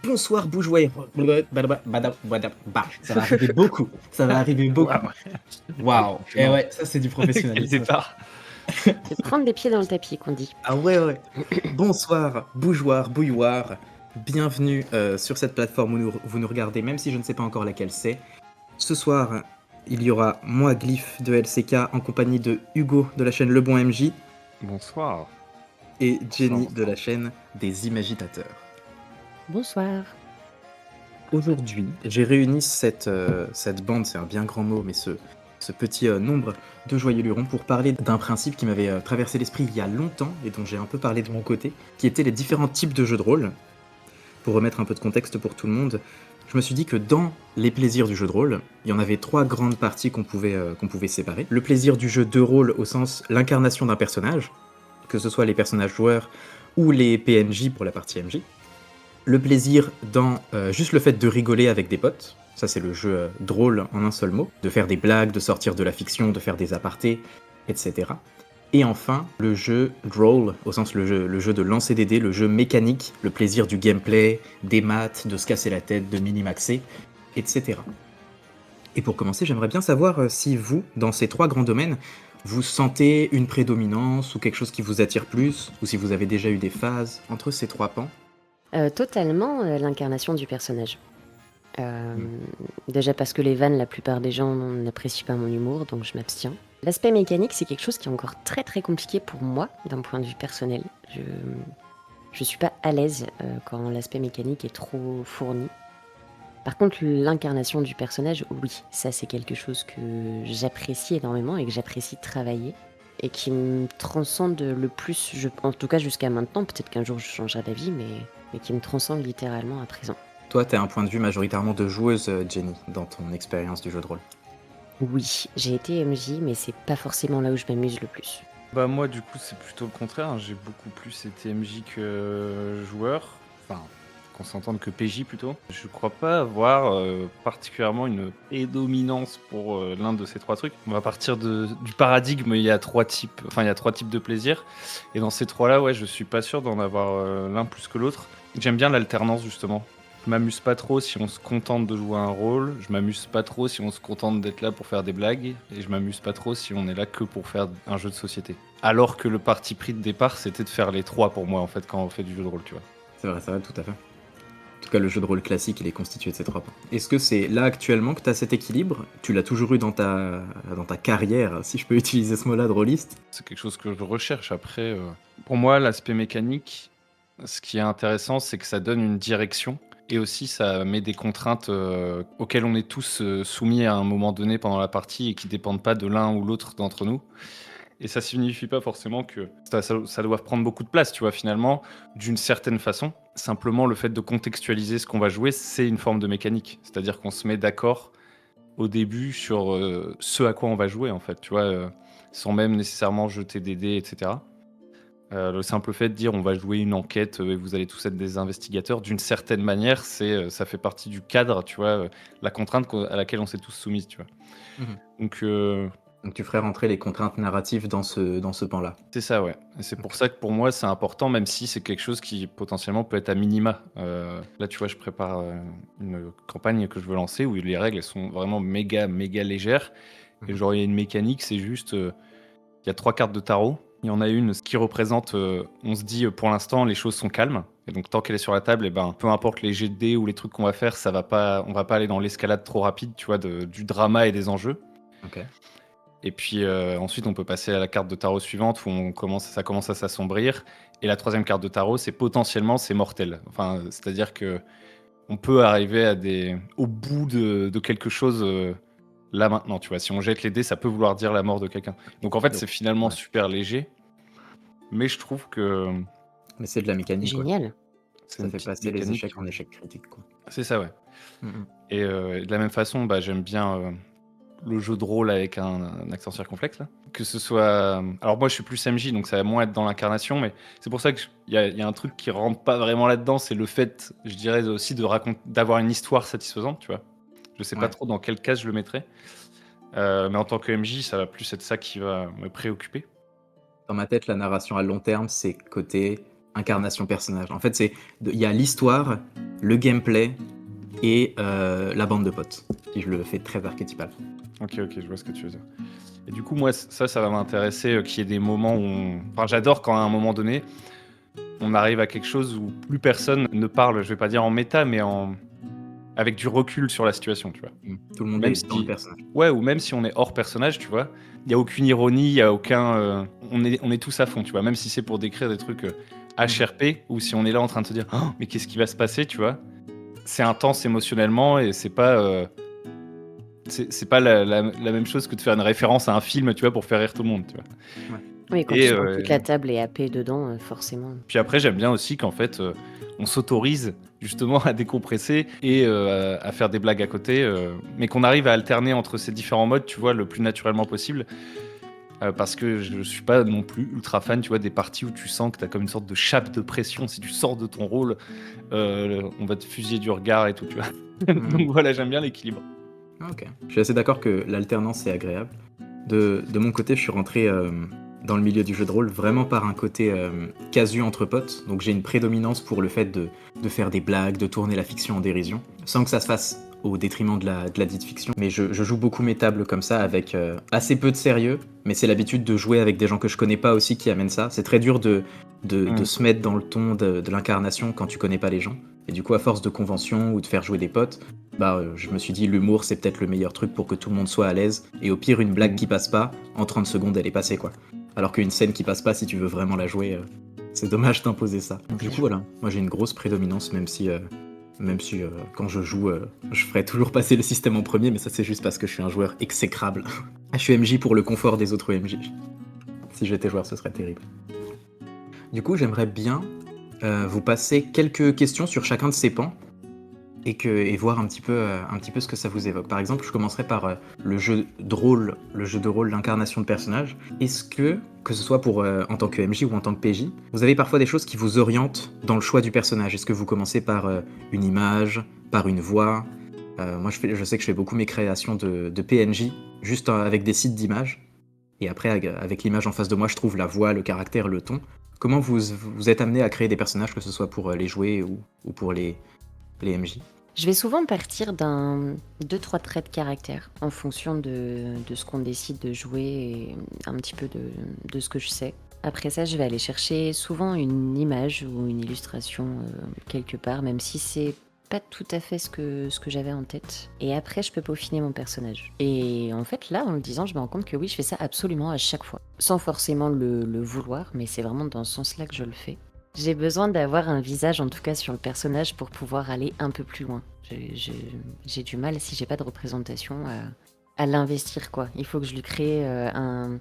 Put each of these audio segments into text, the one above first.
Bonsoir Bougeois. Ça va arriver beaucoup. Ça va arriver beaucoup. Waouh! Waouh. Et Non. ouais, ça c'est du Quel professionnalisme. départ! C'est prendre des pieds dans le tapis qu'on dit. Ah ouais, ouais. Bonsoir Bougeoir, Bouilloire. Bienvenue sur cette plateforme où vous nous regardez, même si je ne sais pas encore laquelle c'est. Ce soir, il y aura moi, Glyph de LCK, en compagnie de Hugo de la chaîne Le Bon MJ Bonsoir. et Jenny Bonsoir. de la chaîne des Imagitateurs. Bonsoir. Aujourd'hui, j'ai réuni cette bande, c'est un bien grand mot, mais ce petit nombre de joyeux lurons pour parler d'un principe qui m'avait traversé l'esprit il y a longtemps et dont j'ai un peu parlé de mon côté, qui étaient les différents types de jeux de rôle. Pour remettre un peu de contexte pour tout le monde, je me suis dit que dans les plaisirs du jeu de rôle, il y en avait trois grandes parties qu'on pouvait séparer. Le plaisir du jeu de rôle au sens l'incarnation d'un personnage, que ce soit les personnages joueurs ou les PNJ pour la partie MJ. Le plaisir dans juste le fait de rigoler avec des potes, ça c'est le jeu drôle en un seul mot, de faire des blagues, de sortir de la fiction, de faire des apartés, etc. Et enfin, le jeu droll, au sens le jeu de lancer des dés, le jeu mécanique, le plaisir du gameplay, des maths, de se casser la tête, de minimaxer, etc. Et pour commencer, j'aimerais bien savoir si vous, dans ces trois grands domaines, vous sentez une prédominance ou quelque chose qui vous attire plus, ou si vous avez déjà eu des phases entre ces trois pans. Totalement l'incarnation du personnage. Déjà parce que les vannes, la plupart des gens n'apprécient pas mon humour, donc je m'abstiens. L'aspect mécanique, c'est quelque chose qui est encore très très compliqué pour moi, d'un point de vue personnel. Je suis pas à l'aise quand l'aspect mécanique est trop fourni. Par contre, l'incarnation du personnage, oui, ça c'est quelque chose que j'apprécie énormément et que j'apprécie travailler. Et qui me transcende le plus, en tout cas jusqu'à maintenant, peut-être qu'un jour je changerai d'avis, mais qui me transcende littéralement à présent. Toi, t'as un point de vue majoritairement de joueuse, Jenny, dans ton expérience du jeu de rôle. Oui, j'ai été MJ, mais c'est pas forcément là où je m'amuse le plus. Bah moi du coup c'est plutôt le contraire, hein. J'ai beaucoup plus été MJ que joueur, enfin qu'on s'entende que PJ plutôt. Je crois pas avoir particulièrement une prédominance pour l'un de ces trois trucs. On va partir du paradigme, il y a trois types de plaisir. Et dans ces trois-là, ouais, je suis pas sûr d'en avoir l'un plus que l'autre. J'aime bien l'alternance justement. Je m'amuse pas trop si on se contente de jouer un rôle, je m'amuse pas trop si on se contente d'être là pour faire des blagues, et je m'amuse pas trop si on est là que pour faire un jeu de société. Alors que le parti pris de départ, c'était de faire les trois pour moi, en fait, quand on fait du jeu de rôle, tu vois. C'est vrai, tout à fait. En tout cas, le jeu de rôle classique, il est constitué de ces trois points. Est-ce que c'est là actuellement que tu as cet équilibre? Tu l'as toujours eu dans ta carrière, si je peux utiliser ce mot-là, de rôliste? C'est quelque chose que je recherche. Après, pour moi, l'aspect mécanique, ce qui est intéressant, c'est que ça donne une direction. Et aussi, ça met des contraintes auxquelles on est tous soumis à un moment donné pendant la partie et qui dépendent pas de l'un ou l'autre d'entre nous. Et ça signifie pas forcément que ça doit prendre beaucoup de place, tu vois, finalement, d'une certaine façon. Simplement, le fait de contextualiser ce qu'on va jouer, c'est une forme de mécanique. C'est-à-dire qu'on se met d'accord au début sur ce à quoi on va jouer, en fait, tu vois, sans même nécessairement jeter des dés, etc. Le simple fait de dire on va jouer une enquête et vous allez tous être des investigateurs, d'une certaine manière, ça fait partie du cadre, tu vois, la contrainte à laquelle on s'est tous soumis, tu vois. Mhm. Donc, Donc tu ferais rentrer les contraintes narratives dans ce pan-là. c'est ça, ouais. Et c'est pour ça que pour moi, c'est important, même si c'est quelque chose qui potentiellement peut être à minima. Là, tu vois, je prépare une campagne que je veux lancer où les règles elles sont vraiment méga, méga légères. Et Mhm. genre, il y a une mécanique, c'est juste, il y a 3 cartes de tarot. Il y en a une qui représente, on se dit, pour l'instant, les choses sont calmes. Et donc, tant qu'elle est sur la table, et ben, peu importe les jets de dés ou les trucs qu'on va faire, on va pas aller dans l'escalade trop rapide, tu vois, du drama et des enjeux. Ok. Et puis ensuite, on peut passer à la carte de tarot suivante où ça commence à s'assombrir. Et la troisième carte de tarot, c'est mortel. Enfin, c'est-à-dire que on peut arriver au bout de quelque chose là maintenant. Tu vois, si on jette les dés, ça peut vouloir dire la mort de quelqu'un. Donc en fait, Donc, c'est finalement ouais. super léger, mais je trouve que Mais c'est de la mécanique, quoi. Génial. c'est Ça une fait petite passer les mécanique. échecs en échecs critiques, quoi. C'est ça, ouais. Mhm. Et de la même façon, bah, j'aime bien le jeu de rôle avec un accent circonflexe là. Que ce soit. Alors moi je suis plus MJ donc ça va moins être dans l'incarnation, mais c'est pour ça qu'il y a un truc qui rentre pas vraiment là-dedans, c'est le fait, je dirais aussi, d'avoir une histoire satisfaisante, tu vois. Je sais pas Ouais. trop dans quelle case je le mettrais, mais en tant que MJ, ça va plus être ça qui va me préoccuper. Dans ma tête, la narration à long terme, c'est côté incarnation personnage. En fait, il y a l'histoire, le gameplay et la bande de potes, si je le fais très archétypal. Ok, je vois ce que tu veux dire. Et du coup, moi, ça va m'intéresser qu'il y ait des moments où Enfin, j'adore quand à un moment donné, on arrive à quelque chose où plus personne ne parle, je vais pas dire en méta, mais avec du recul sur la situation, tu vois. Tout le monde Même est dans le si... personnage. Ouais, ou même si on est hors personnage, tu vois, il n'y a aucune ironie, il n'y a aucun... on est tous à fond, tu vois, même si c'est pour décrire des trucs HRP, ou si on est là en train de se dire oh, mais qu'est-ce qui va se passer, tu vois. C'est intense émotionnellement et c'est pas... c'est pas la même chose que de faire une référence à un film, tu vois, pour faire rire tout le monde, tu vois. Oui, quand tu Et sens que toute la table est happée dedans, forcément. puis après, j'aime bien aussi qu'en fait, on s'autorise justement à décompresser et à faire des blagues à côté, mais qu'on arrive à alterner entre ces différents modes, tu vois, le plus naturellement possible. Parce que je suis pas non plus ultra fan, tu vois, des parties où tu sens que tu as comme une sorte de chape de pression. Si tu sors de ton rôle, on va te fusiller du regard et tout, tu vois. Donc voilà, j'aime bien l'équilibre. Ok. Je suis assez d'accord que l'alternance est agréable. De mon côté, je suis rentré dans le milieu du jeu de rôle vraiment par un côté casu entre potes. Donc j'ai une prédominance pour le fait de faire des blagues, de tourner la fiction en dérision, sans que ça se fasse au détriment de la dite fiction. Mais je joue beaucoup mes tables comme ça, avec assez peu de sérieux, mais c'est l'habitude de jouer avec des gens que je connais pas aussi qui amènent ça. C'est très dur de se mettre dans le ton de l'incarnation quand tu connais pas les gens. Et du coup, à force de convention ou de faire jouer des potes, je me suis dit l'humour c'est peut-être le meilleur truc pour que tout le monde soit à l'aise, et au pire une blague qui passe pas, en 30 secondes elle est passée quoi. Alors qu'une scène qui passe pas, si tu veux vraiment la jouer, c'est dommage d'imposer ça. Du coup voilà, moi j'ai une grosse prédominance, même si quand je joue, je ferai toujours passer le système en premier, mais ça c'est juste parce que je suis un joueur exécrable. Je suis MJ pour le confort des autres MJ. Si j'étais joueur ce serait terrible. Du coup j'aimerais bien vous passer quelques questions sur chacun de ces pans, et voir un petit peu ce que ça vous évoque. Par exemple, je commencerai par le jeu de rôle, l'incarnation de personnage. Est-ce que ce soit en tant que MJ ou en tant que PJ, vous avez parfois des choses qui vous orientent dans le choix du personnage? Est-ce que vous commencez par une image, par une voix? Moi, je sais que je fais beaucoup mes créations de PNJ, juste avec des sites d'images. Et après, avec l'image en face de moi, je trouve la voix, le caractère, le ton. Comment vous êtes amené à créer des personnages, que ce soit pour les jouer ou pour les MJ? Je vais souvent partir d'un 2-3 traits de caractère en fonction de ce qu'on décide de jouer et un petit peu de ce que je sais. Après ça, je vais aller chercher souvent une image ou une illustration quelque part, même si c'est pas tout à fait ce que j'avais en tête. Et après, je peux peaufiner mon personnage. Et en fait, là, en le disant, je me rends compte que oui, je fais ça absolument à chaque fois. Sans forcément le vouloir, mais c'est vraiment dans ce sens-là que je le fais. J'ai besoin d'avoir un visage, en tout cas, sur le personnage pour pouvoir aller un peu plus loin. J'ai du mal, si j'ai pas de représentation, à l'investir, quoi. Il faut que je lui crée un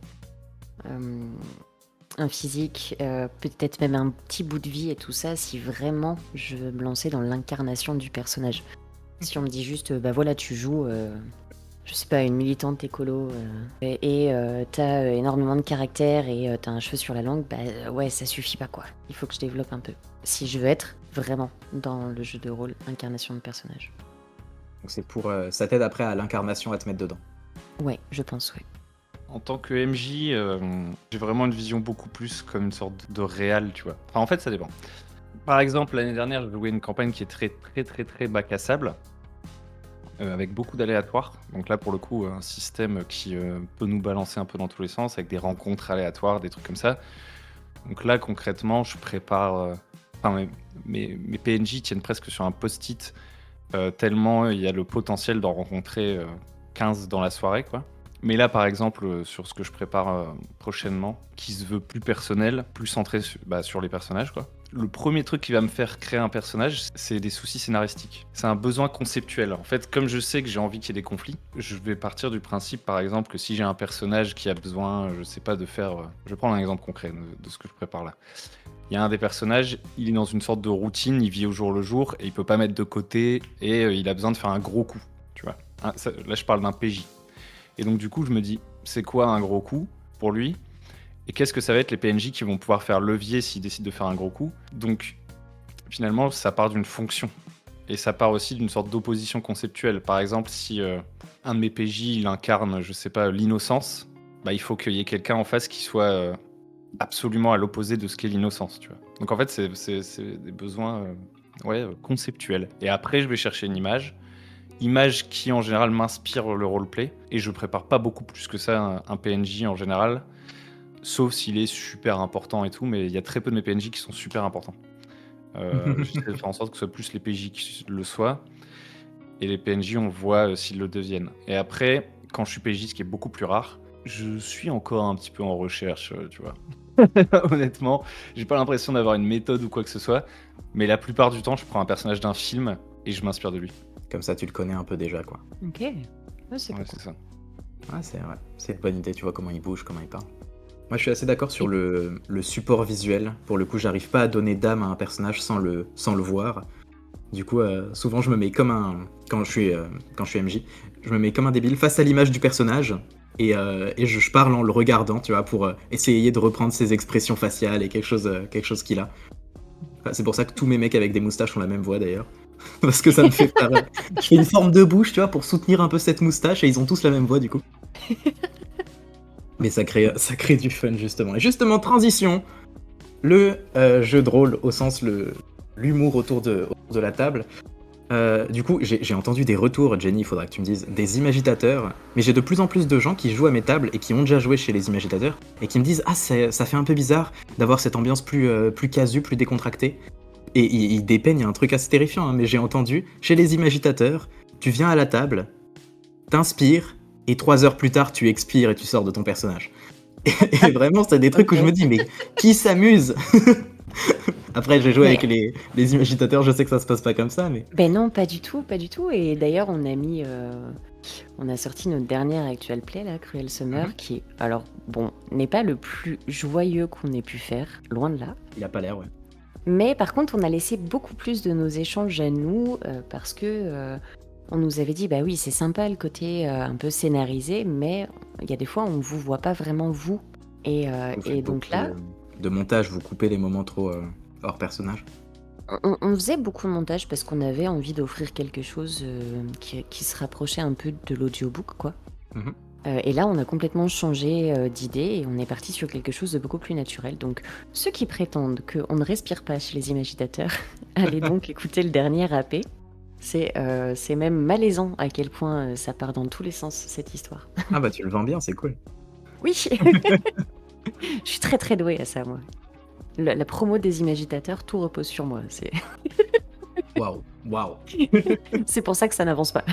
physique, peut-être même un petit bout de vie et tout ça, si vraiment je veux me lancer dans l'incarnation du personnage. Si on me dit juste, voilà, tu joues, je sais pas, une militante écolo, et t'as énormément de caractère et t'as un cheveu sur la langue, ouais, ça suffit pas, quoi. Il faut que je développe un peu. Si je veux être vraiment dans le jeu de rôle, incarnation de personnage. Donc c'est ça t'aide après à l'incarnation à te mettre dedans. Ouais, je pense, ouais. En tant que MJ, j'ai vraiment une vision beaucoup plus comme une sorte de réal, tu vois. Enfin, en fait, ça dépend. Par exemple, l'année dernière, j'ai joué une campagne qui est très, très, très, très bac à sable, avec beaucoup d'aléatoires. Donc là, pour le coup, un système qui peut nous balancer un peu dans tous les sens, avec des rencontres aléatoires, des trucs comme ça. Donc là, concrètement, je prépare... mes PNJ tiennent presque sur un post-it, tellement il y a le potentiel d'en rencontrer 15 dans la soirée, quoi. Mais là, par exemple, sur ce que je prépare prochainement, qui se veut plus personnel, plus centré sur les personnages, quoi. Le premier truc qui va me faire créer un personnage, c'est des soucis scénaristiques. C'est un besoin conceptuel. En fait, comme je sais que j'ai envie qu'il y ait des conflits, je vais partir du principe, par exemple, que si j'ai un personnage qui a besoin, je sais pas, de faire... Je vais prendre un exemple concret de ce que je prépare là. Il y a un des personnages, il est dans une sorte de routine, il vit au jour le jour, et il peut pas mettre de côté, et il a besoin de faire un gros coup, tu vois. Là, je parle d'un PJ. Et donc du coup, je me dis, c'est quoi un gros coup pour lui? Et qu'est-ce que ça va être les PNJ qui vont pouvoir faire levier s'ils décident de faire un gros coup? Donc finalement, ça part d'une fonction. Et ça part aussi d'une sorte d'opposition conceptuelle. Par exemple, si un de mes PJ, il incarne, je sais pas, l'innocence, il faut qu'il y ait quelqu'un en face qui soit absolument à l'opposé de ce qu'est l'innocence, tu vois. Donc en fait, c'est des besoins conceptuelle. Et après, je vais chercher une image qui en général m'inspire le roleplay. Et je prépare pas beaucoup plus que ça un PNJ en général, sauf s'il est super important et tout, mais il y a très peu de mes PNJ qui sont super importants. J'essaie de faire en sorte que ce soit plus les PJ qui le soient, et les PNJ, on voit s'ils le deviennent. Et après, quand je suis PJ, ce qui est beaucoup plus rare, je suis encore un petit peu en recherche, tu vois. Honnêtement, j'ai pas l'impression d'avoir une méthode ou quoi que ce soit, mais la plupart du temps, je prends un personnage d'un film et je m'inspire de lui. Comme ça, tu le connais un peu déjà, quoi. Ok. Ouais, c'est Ouais, beaucoup. c'est ça. Ouais, c'est une bonne idée, tu vois comment il bouge, comment il parle. Moi, je suis assez d'accord sur le support visuel. Pour le coup, j'arrive pas à donner d'âme à un personnage sans le voir. Du coup, souvent, je me mets comme un... Quand je suis MJ, je me mets comme un débile face à l'image du personnage et je parle en le regardant, tu vois, pour essayer de reprendre ses expressions faciales et quelque chose qu'il a. Enfin, c'est pour ça que tous mes mecs avec des moustaches ont la même voix, d'ailleurs. Parce que ça me fait faire... Je fais une forme de bouche, tu vois, pour soutenir un peu cette moustache et ils ont tous la même voix, du coup. Mais ça crée du fun, justement. Et justement, transition, le jeu de rôle au sens l'humour autour de la table. Du coup, j'ai entendu des retours, Jenny, il faudra que tu me dises, des imagitateurs, mais j'ai de plus en plus de gens qui jouent à mes tables et qui ont déjà joué chez les imagitateurs et qui me disent ah ça fait un peu bizarre d'avoir cette ambiance plus casu, plus décontractée. Et ils dépeignent, il y a un truc assez terrifiant, hein, mais j'ai entendu chez les imagitateurs, tu viens à la table, t'inspires et 3 heures plus tard tu expires et tu sors de ton personnage. Et vraiment, c'est des trucs où je me dis mais qui s'amuse? Après, j'ai joué Mais- avec les imagitateurs, je sais que ça se passe pas comme ça, mais... Ben non, pas du tout, pas du tout. Et d'ailleurs, on a sorti notre dernière actual play, là, Cruel Summer, qui, alors, bon, n'est pas le plus joyeux qu'on ait pu faire, loin de là. Il a pas l'air, ouais. Mais par contre, on a laissé beaucoup plus de nos échanges à nous, parce que on nous avait dit, bah oui, c'est sympa le côté un peu scénarisé, mais il y a des fois, on vous voit pas vraiment vous. Et Vous faites donc beaucoup là, de montage, vous coupez les moments trop hors personnage. on faisait beaucoup de montage parce qu'on avait envie d'offrir quelque chose qui se rapprochait un peu de l'audiobook, quoi. Mhm. Et là, on a complètement changé d'idée et on est parti sur quelque chose de beaucoup plus naturel. Donc, ceux qui prétendent qu'on ne respire pas chez les imagitateurs, allez donc écouter le dernier AP. C'est même malaisant à quel point ça part dans tous les sens, cette histoire. Ah bah tu le vends bien, c'est cool. Oui, je suis très très douée à ça, moi. La promo des imagitateurs, tout repose sur moi. Waouh. C'est pour ça que ça n'avance pas.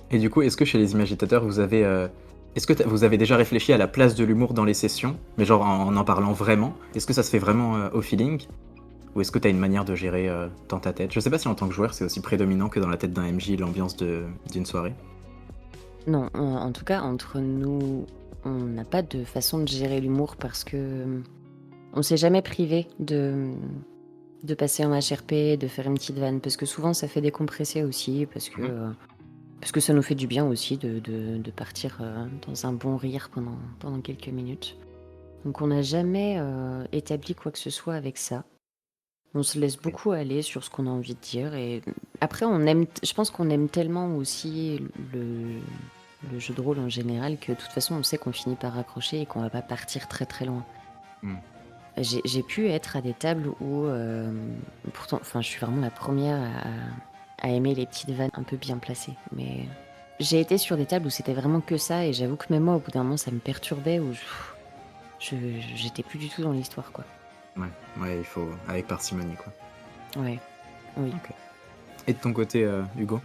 Et du coup, est-ce que chez les imagitateurs, vous avez... Est-ce que vous avez déjà réfléchi à la place de l'humour dans les sessions, mais genre en parlant vraiment? Est-ce que ça se fait vraiment au feeling? Ou est-ce que tu as une manière de gérer dans ta tête? Je sais pas si en tant que joueur, c'est aussi prédominant que dans la tête d'un MJ l'ambiance d'une soirée. Non, en tout cas, entre nous, on n'a pas de façon de gérer l'humour parce que on s'est jamais privé de passer en HRP, de faire une petite vanne, parce que souvent ça fait décompresser aussi, parce que ça nous fait du bien aussi de partir dans un bon rire pendant quelques minutes. Donc on n'a jamais établi quoi que ce soit avec ça. On se laisse beaucoup aller sur ce qu'on a envie de dire. Et après, je pense qu'on aime tellement aussi le jeu de rôle en général que de toute façon, on sait qu'on finit par raccrocher et qu'on va pas partir très très loin. Mm. J'ai pu être à des tables où, pourtant, enfin, je suis vraiment la première à aimer les petites vannes un peu bien placées. Mais j'ai été sur des tables où c'était vraiment que ça, et j'avoue que même moi, au bout d'un moment, ça me perturbait, où j'étais plus du tout dans l'histoire, quoi. Ouais, il faut... avec parcimonie, quoi. Ouais, oui. Et de ton côté, Hugo,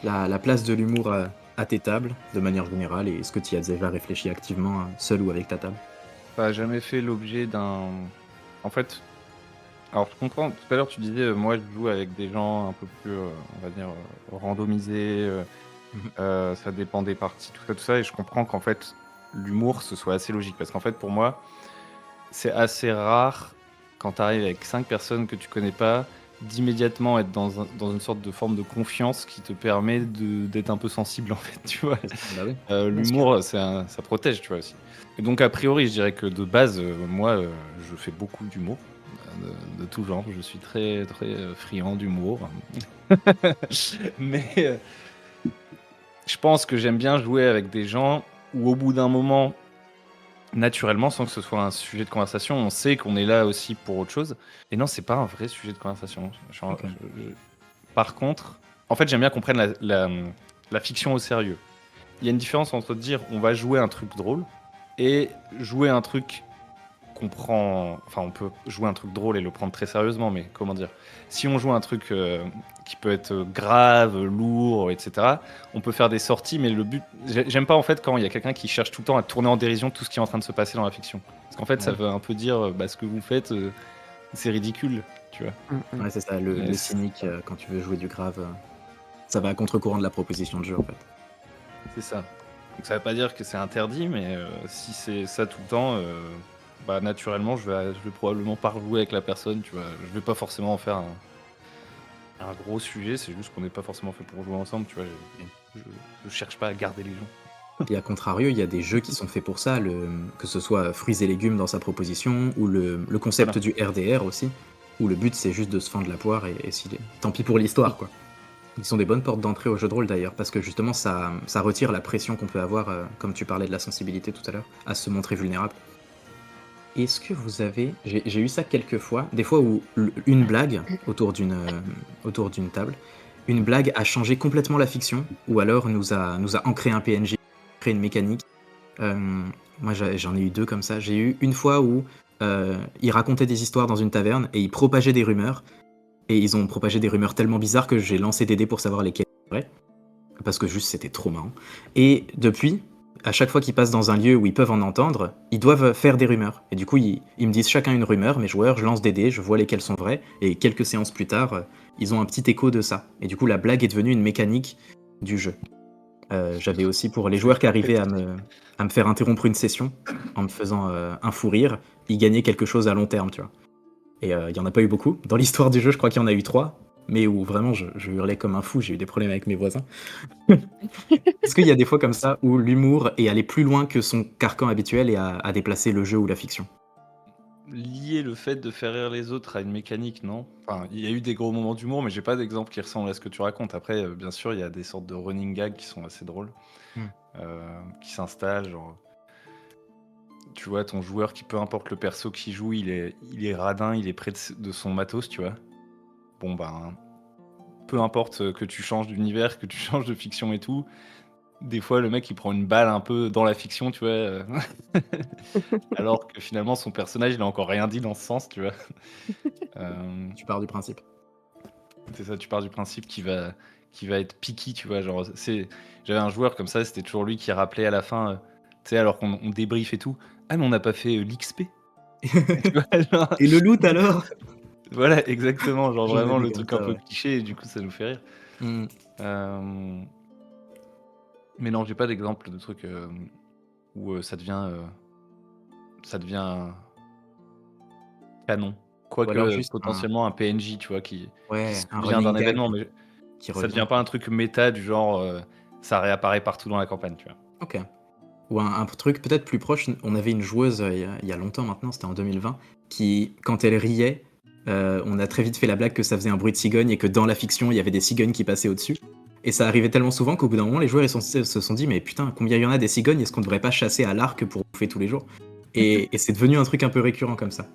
la place de l'humour à tes tables, de manière générale, et est-ce que tu y as déjà réfléchi activement, seul ou avec ta table? Ça n'a jamais fait l'objet d'un... En fait, alors je comprends, tout à l'heure tu disais, moi je joue avec des gens un peu plus, on va dire, randomisés, ça dépend des parties, tout ça, et je comprends qu'en fait, l'humour, ce soit assez logique. Parce qu'en fait, pour moi, c'est assez rare, quand tu arrives avec 5 personnes que tu connais pas, d'immédiatement être dans une sorte de forme de confiance qui te permet d'être un peu sensible, en fait, tu vois. Bah oui. L'humour, ça protège, tu vois, aussi. Et donc, a priori, je dirais que de base, moi, je fais beaucoup d'humour, de tout genre. Je suis très, très friand d'humour. Mais je pense que j'aime bien jouer avec des gens où, au bout d'un moment, naturellement, sans que ce soit un sujet de conversation, on sait qu'on est là aussi pour autre chose. Et non, c'est pas un vrai sujet de conversation. Ok. Par contre, en fait, j'aime bien qu'on prenne la fiction au sérieux. Il y a une différence entre dire on va jouer un truc drôle et jouer un truc qu'on prend. Enfin, on peut jouer un truc drôle et le prendre très sérieusement, mais comment dire? Si on joue un truc qui peut être grave, lourd, etc., on peut faire des sorties, mais le but. J'aime pas en fait quand il y a quelqu'un qui cherche tout le temps à tourner en dérision tout ce qui est en train de se passer dans la fiction. Parce qu'en fait, ça Ouais. veut un peu dire ce que vous faites, c'est ridicule, tu vois. Mm, mm. Ouais, c'est ça, le Mais cynique, quand tu veux jouer du grave, ça va à contre-courant de la proposition de jeu en fait. c'est ça. Donc ça veut pas dire que c'est interdit, mais si c'est ça tout le temps, naturellement, je vais probablement pas rejouer avec la personne, tu vois. Je vais pas forcément en faire un gros sujet, c'est juste qu'on n'est pas forcément fait pour jouer ensemble, tu vois. Je cherche pas à garder les gens. Et à contrario, il y a des jeux qui sont faits pour ça, que ce soit fruits et légumes dans sa proposition, ou le concept Voilà. du RDR aussi, où le but c'est juste de se fendre la poire et tant pis pour l'histoire quoi. Ils sont des bonnes portes d'entrée au jeu de rôle d'ailleurs, parce que justement ça retire la pression qu'on peut avoir, comme tu parlais de la sensibilité tout à l'heure, à se montrer vulnérable. Est-ce que vous avez... J'ai eu ça quelques fois, des fois où une blague autour d'une table, une blague a changé complètement la fiction, ou alors nous a ancré un PNJ, créé une mécanique. Euh, Moi j'en ai eu deux comme ça. J'ai eu une fois où ils racontaient des histoires dans une taverne et ils propageaient des rumeurs, et ils ont propagé des rumeurs tellement bizarres que j'ai lancé des dés pour savoir lesquelles étaient vraies, parce que juste c'était trop marrant. Et depuis, à chaque fois qu'ils passent dans un lieu où ils peuvent en entendre, ils doivent faire des rumeurs. Et du coup, ils me disent chacun une rumeur, mes joueurs, je lance des dés, je vois lesquelles sont vraies, et quelques séances plus tard, ils ont un petit écho de ça. Et du coup, la blague est devenue une mécanique du jeu. J'avais aussi pour les joueurs qui arrivaient à me faire interrompre une session en me faisant un fou rire, ils gagnaient quelque chose à long terme, tu vois. Et il n'y en a pas eu beaucoup. Dans l'histoire du jeu, je crois qu'il y en a eu 3, mais où vraiment je hurlais comme un fou, j'ai eu des problèmes avec mes voisins. Est-ce qu'il y a des fois comme ça où l'humour est allé plus loin que son carcan habituel et a déplacé le jeu ou la fiction? Lier le fait de faire rire les autres à une mécanique, non? Enfin, il y a eu des gros moments d'humour, mais j'ai pas d'exemple qui ressemble à ce que tu racontes. Après, bien sûr, il y a des sortes de running gags qui sont assez drôles, Hmm. qui s'installent, genre, tu vois, ton joueur qui, peu importe le perso qu'il joue, il est radin, il est près de son matos, tu vois. Bon, ben, peu importe que tu changes d'univers, que tu changes de fiction et tout, des fois, le mec, il prend une balle un peu dans la fiction, tu vois, alors que finalement, son personnage, il a encore rien dit dans ce sens, tu vois. Tu pars du principe. C'est ça, tu pars du principe qu'il va être picky, tu vois. Genre, j'avais un joueur comme ça, c'était toujours lui qui rappelait à la fin, tu sais, alors qu'on débrief et tout. Ah, mais on n'a pas fait l'XP. Tu vois, genre, Et le loot alors? voilà, exactement. Genre J'en ai vraiment vu le comme truc un ça, peu ouais. cliché, et du coup, ça nous fait rire. Hmm. Euh, mais non, j'ai pas d'exemple de truc où ça devient canon. Ou alors Quoique, juste potentiellement, un PNJ, tu vois, qui se un souvient running d'un gag événement, mais qui ça revient. devient pas un truc méta du genre, ça réapparaît partout dans la campagne, tu vois. Ok. Ou un truc peut-être plus proche, on avait une joueuse il y a longtemps maintenant, c'était en 2020, qui, quand elle riait, on a très vite fait la blague que ça faisait un bruit de cigogne et que dans la fiction, il y avait des cigognes qui passaient au-dessus. Et ça arrivait tellement souvent qu'au bout d'un moment, les joueurs se sont dit, mais putain, combien il y en a des cigognes, est-ce qu'on ne devrait pas chasser à l'arc pour bouffer tous les jours? Et c'est devenu un truc un peu récurrent comme ça.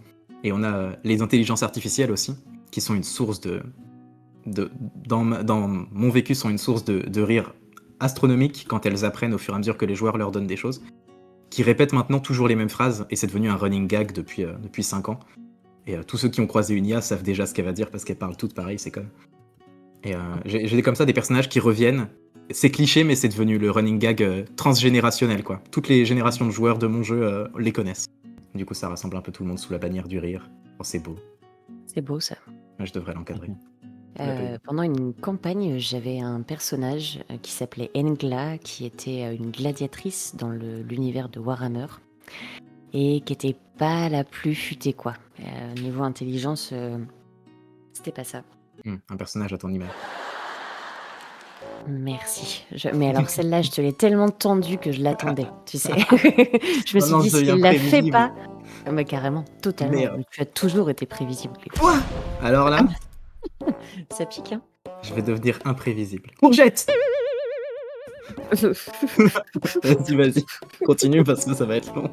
Et on a les intelligences artificielles aussi, qui sont une source dans mon vécu, sont une source de rire astronomique quand elles apprennent au fur et à mesure que les joueurs leur donnent des choses, qui répètent maintenant toujours les mêmes phrases, et c'est devenu un running gag depuis 5 ans. Et tous ceux qui ont croisé une IA savent déjà ce qu'elle va dire parce qu'elles parlent toutes pareil, c'est comme. Et j'ai comme ça des personnages qui reviennent. C'est cliché, mais c'est devenu le running gag transgénérationnel, quoi. Toutes les générations de joueurs de mon jeu les connaissent. Du coup, ça rassemble un peu tout le monde sous la bannière du rire. Oh, c'est beau. C'est beau ça. Je devrais l'encadrer. Tu l'as pas eu. Pendant une campagne, j'avais un personnage qui s'appelait Engla, qui était une gladiatrice dans l'univers de Warhammer et qui était pas la plus futée quoi. Niveau intelligence, c'était pas ça. Un personnage à ton image. Merci. Mais alors celle-là, je te l'ai tellement tendue que je l'attendais, tu sais. Je me suis Maintenant, dit, je deviens s'il la fait prévisible. pas... Ah, mais carrément, totalement. Merde. Mais tu as toujours été prévisible. Quoi? Alors là, Ça pique, hein. je vais devenir imprévisible. Courgette! Vas-y, continue parce que ça va être long.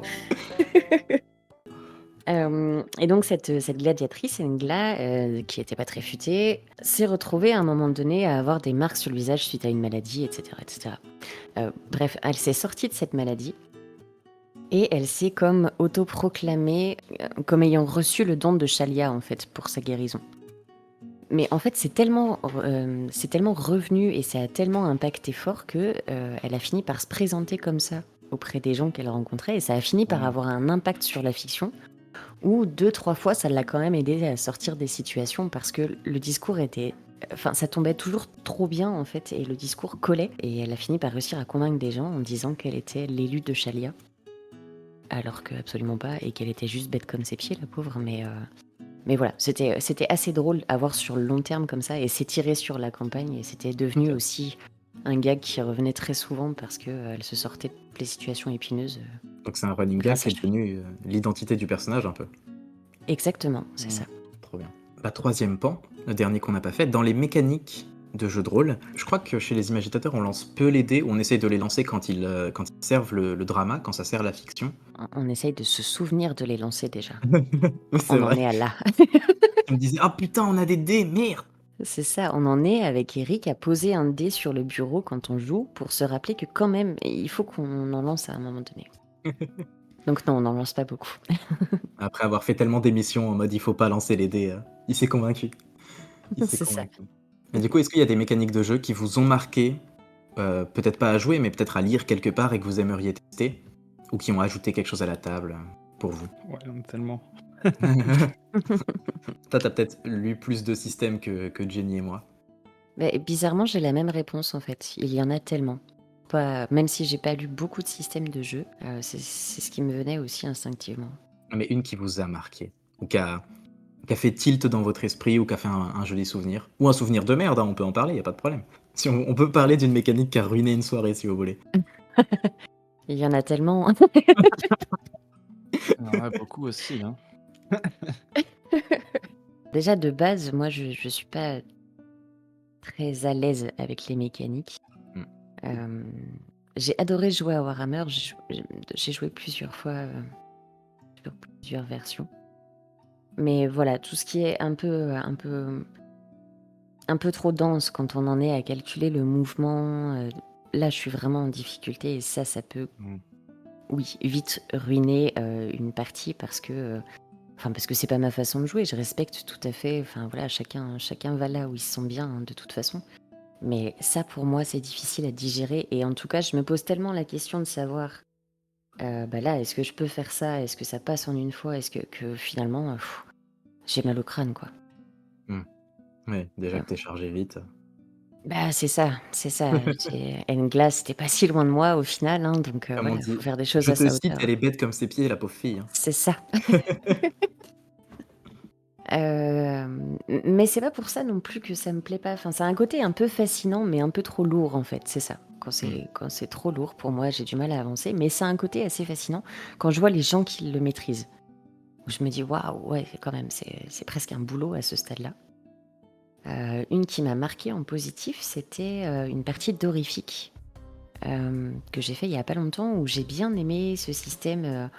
Et donc cette gladiatrice, Engla, qui était pas très futée, s'est retrouvée à un moment donné à avoir des marques sur le visage suite à une maladie, et cetera, et cetera. Bref, elle s'est sortie de cette maladie et elle s'est comme autoproclamée, comme ayant reçu le don de Shalia, en fait, pour sa guérison. Mais en fait, c'est tellement revenu et ça a tellement impacté fort que, elle a fini par se présenter comme ça auprès des gens qu'elle rencontrait et ça a fini par Mmh. avoir un impact sur la fiction où 2-3 fois, ça l'a quand même aidée à sortir des situations parce que le discours était enfin, ça tombait toujours trop bien, en fait et le discours collait et elle a fini par réussir à convaincre des gens en disant qu'elle était l'élue de Shalia, alors que absolument pas et qu'elle était juste bête comme ses pieds, la pauvre, mais voilà, c'était assez drôle à voir sur le long terme comme ça et s'étirer sur la campagne et c'était devenu Ok. aussi un gag qui revenait très souvent parce qu'elle se sortait de toutes les situations épineuses, Donc c'est un running gag grâce qui à est Shalia. devenu l'identité du personnage un peu. Exactement, c'est Mmh. ça. Trop bien. La troisième pan, le dernier qu'on n'a pas fait, dans les mécaniques de jeu de rôle, je crois que chez les imagitateurs, on lance peu les dés, on essaye de les lancer quand ils servent le drama, quand ça sert la fiction. On essaye de se souvenir de les lancer déjà. Oui, c'est On en vrai. est à là. Je me disais, ah putain, on a des dés, merde! C'est ça, on en est avec Eric à poser un dé sur le bureau quand on joue pour se rappeler que quand même, il faut qu'on en lance à un moment donné. Donc non, on n'en lance pas beaucoup. Après avoir fait tellement d'émissions en mode il faut pas lancer les dés, il s'est convaincu. Il s'est C'est ça. convaincu. Mais du coup, est-ce qu'il y a des mécaniques de jeu qui vous ont marqué, peut-être pas à jouer, mais peut-être à lire quelque part et que vous aimeriez tester? Ou qui ont ajouté quelque chose à la table, pour vous? Ouais, tellement. Toi, tu peut-être lu plus de systèmes que Jenny et moi. Mais bizarrement, j'ai la même réponse en fait. Il y en a tellement. Pas, même si j'ai pas lu beaucoup de systèmes de jeu, c'est ce qui me venait aussi instinctivement. Mais une qui vous a marqué, ou qui a fait tilt dans votre esprit, ou qui a fait un joli souvenir. Ou un souvenir de merde, hein, on peut en parler, y a pas de problème. Si on peut parler d'une mécanique qui a ruiné une soirée, si vous voulez. Il y en a tellement. Il y en a beaucoup aussi, hein. Déjà de base, moi je suis pas très à l'aise avec les mécaniques. Mmh. Hem, j'ai adoré jouer à Warhammer, j'ai joué plusieurs fois, sur plusieurs versions. Mais voilà, tout ce qui est un peu trop dense quand on en est à calculer le mouvement, là je suis vraiment en difficulté et ça peut, Mmh. oui, vite ruiner, une partie parce que c'est pas ma façon de jouer. Je respecte tout à fait, enfin voilà, chacun va là où il se sent bien, hein, de toute façon. Mais ça, pour moi, c'est difficile à digérer et en tout cas, je me pose tellement la question de savoir, bah, là, est-ce que je peux faire ça? Est-ce que ça passe en une fois? Est-ce que finalement, j'ai mal au crâne, quoi. Mmh. Ouais, déjà Heu, que t'es chargé vite. bah, c'est ça, j'ai Englas, c'était pas si loin de moi au final, hein, donc Comme on voilà, faut dit, faire des choses je à te sa cite, hauteur. elle est bête comme ses pieds, la pauvre fille, hein. C'est ça. Mais c'est pas pour ça non plus que ça me plaît pas. Enfin, ça a un côté un peu fascinant, mais un peu trop lourd, en fait, c'est ça. Mmh. Quand c'est trop lourd, pour moi, j'ai du mal à avancer, mais ça a un côté assez fascinant quand je vois les gens qui le maîtrisent. Où je me dis: «Waouh, ouais, quand même, c'est presque un boulot à ce stade-là». Une qui m'a marquée en positif, c'était, une partie d'Horrifique, que j'ai fait il y a pas longtemps, où j'ai bien aimé ce système,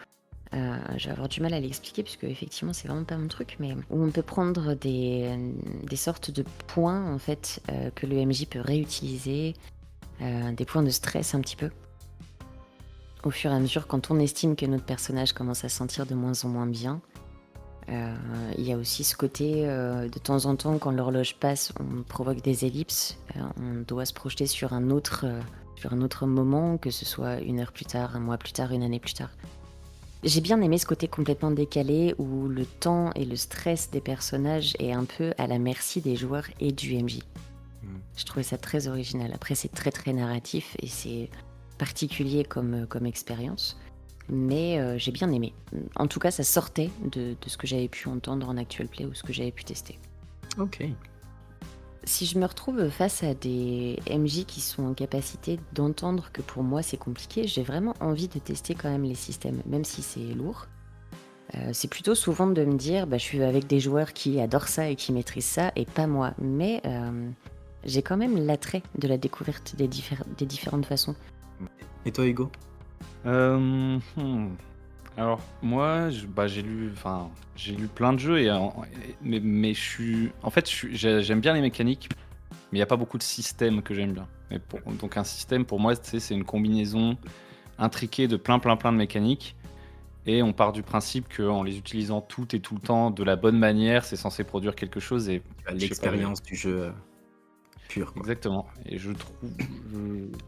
je vais avoir du mal à l'expliquer puisque effectivement c'est vraiment pas mon truc, mais où on peut prendre des sortes de points en fait, que le MJ peut réutiliser, des points de stress un petit peu. Au fur et à mesure, quand on estime que notre personnage commence à se sentir de moins en moins bien, heu, il y a aussi ce côté, de temps en temps quand l'horloge passe, on provoque des ellipses, on doit se projeter sur un autre moment, que ce soit 1 heure plus tard, 1 mois plus tard, 1 année plus tard. J'ai bien aimé ce côté complètement décalé où le temps et le stress des personnages est un peu à la merci des joueurs et du MJ. Mmh. Je trouvais ça très original. Après, c'est très très narratif et c'est particulier comme expérience, mais j'ai bien aimé. En tout cas, ça sortait de ce que j'avais pu entendre en actual play ou ce que j'avais pu tester. OK. Si je me retrouve face à des MJ qui sont en capacité d'entendre que pour moi c'est compliqué, j'ai vraiment envie de tester quand même les systèmes, même si c'est lourd. C'est plutôt souvent de me dire: «Bah, je suis avec des joueurs qui adorent ça et qui maîtrisent ça et pas moi». Mais j'ai quand même l'attrait de la découverte des différentes façons. Et toi, Hugo? Euh, hmm. Alors, moi, j'ai lu plein de jeux, mais en fait, j'aime bien les mécaniques, mais il n'y a pas beaucoup de systèmes que j'aime bien. Donc, un système, pour moi, tu sais, c'est une combinaison intriquée de plein de mécaniques. Et on part du principe qu'en les utilisant toutes et tout le temps de la bonne manière, c'est censé produire quelque chose. Et je sais pas, L'expérience du jeu pure, quoi. exactement. Et je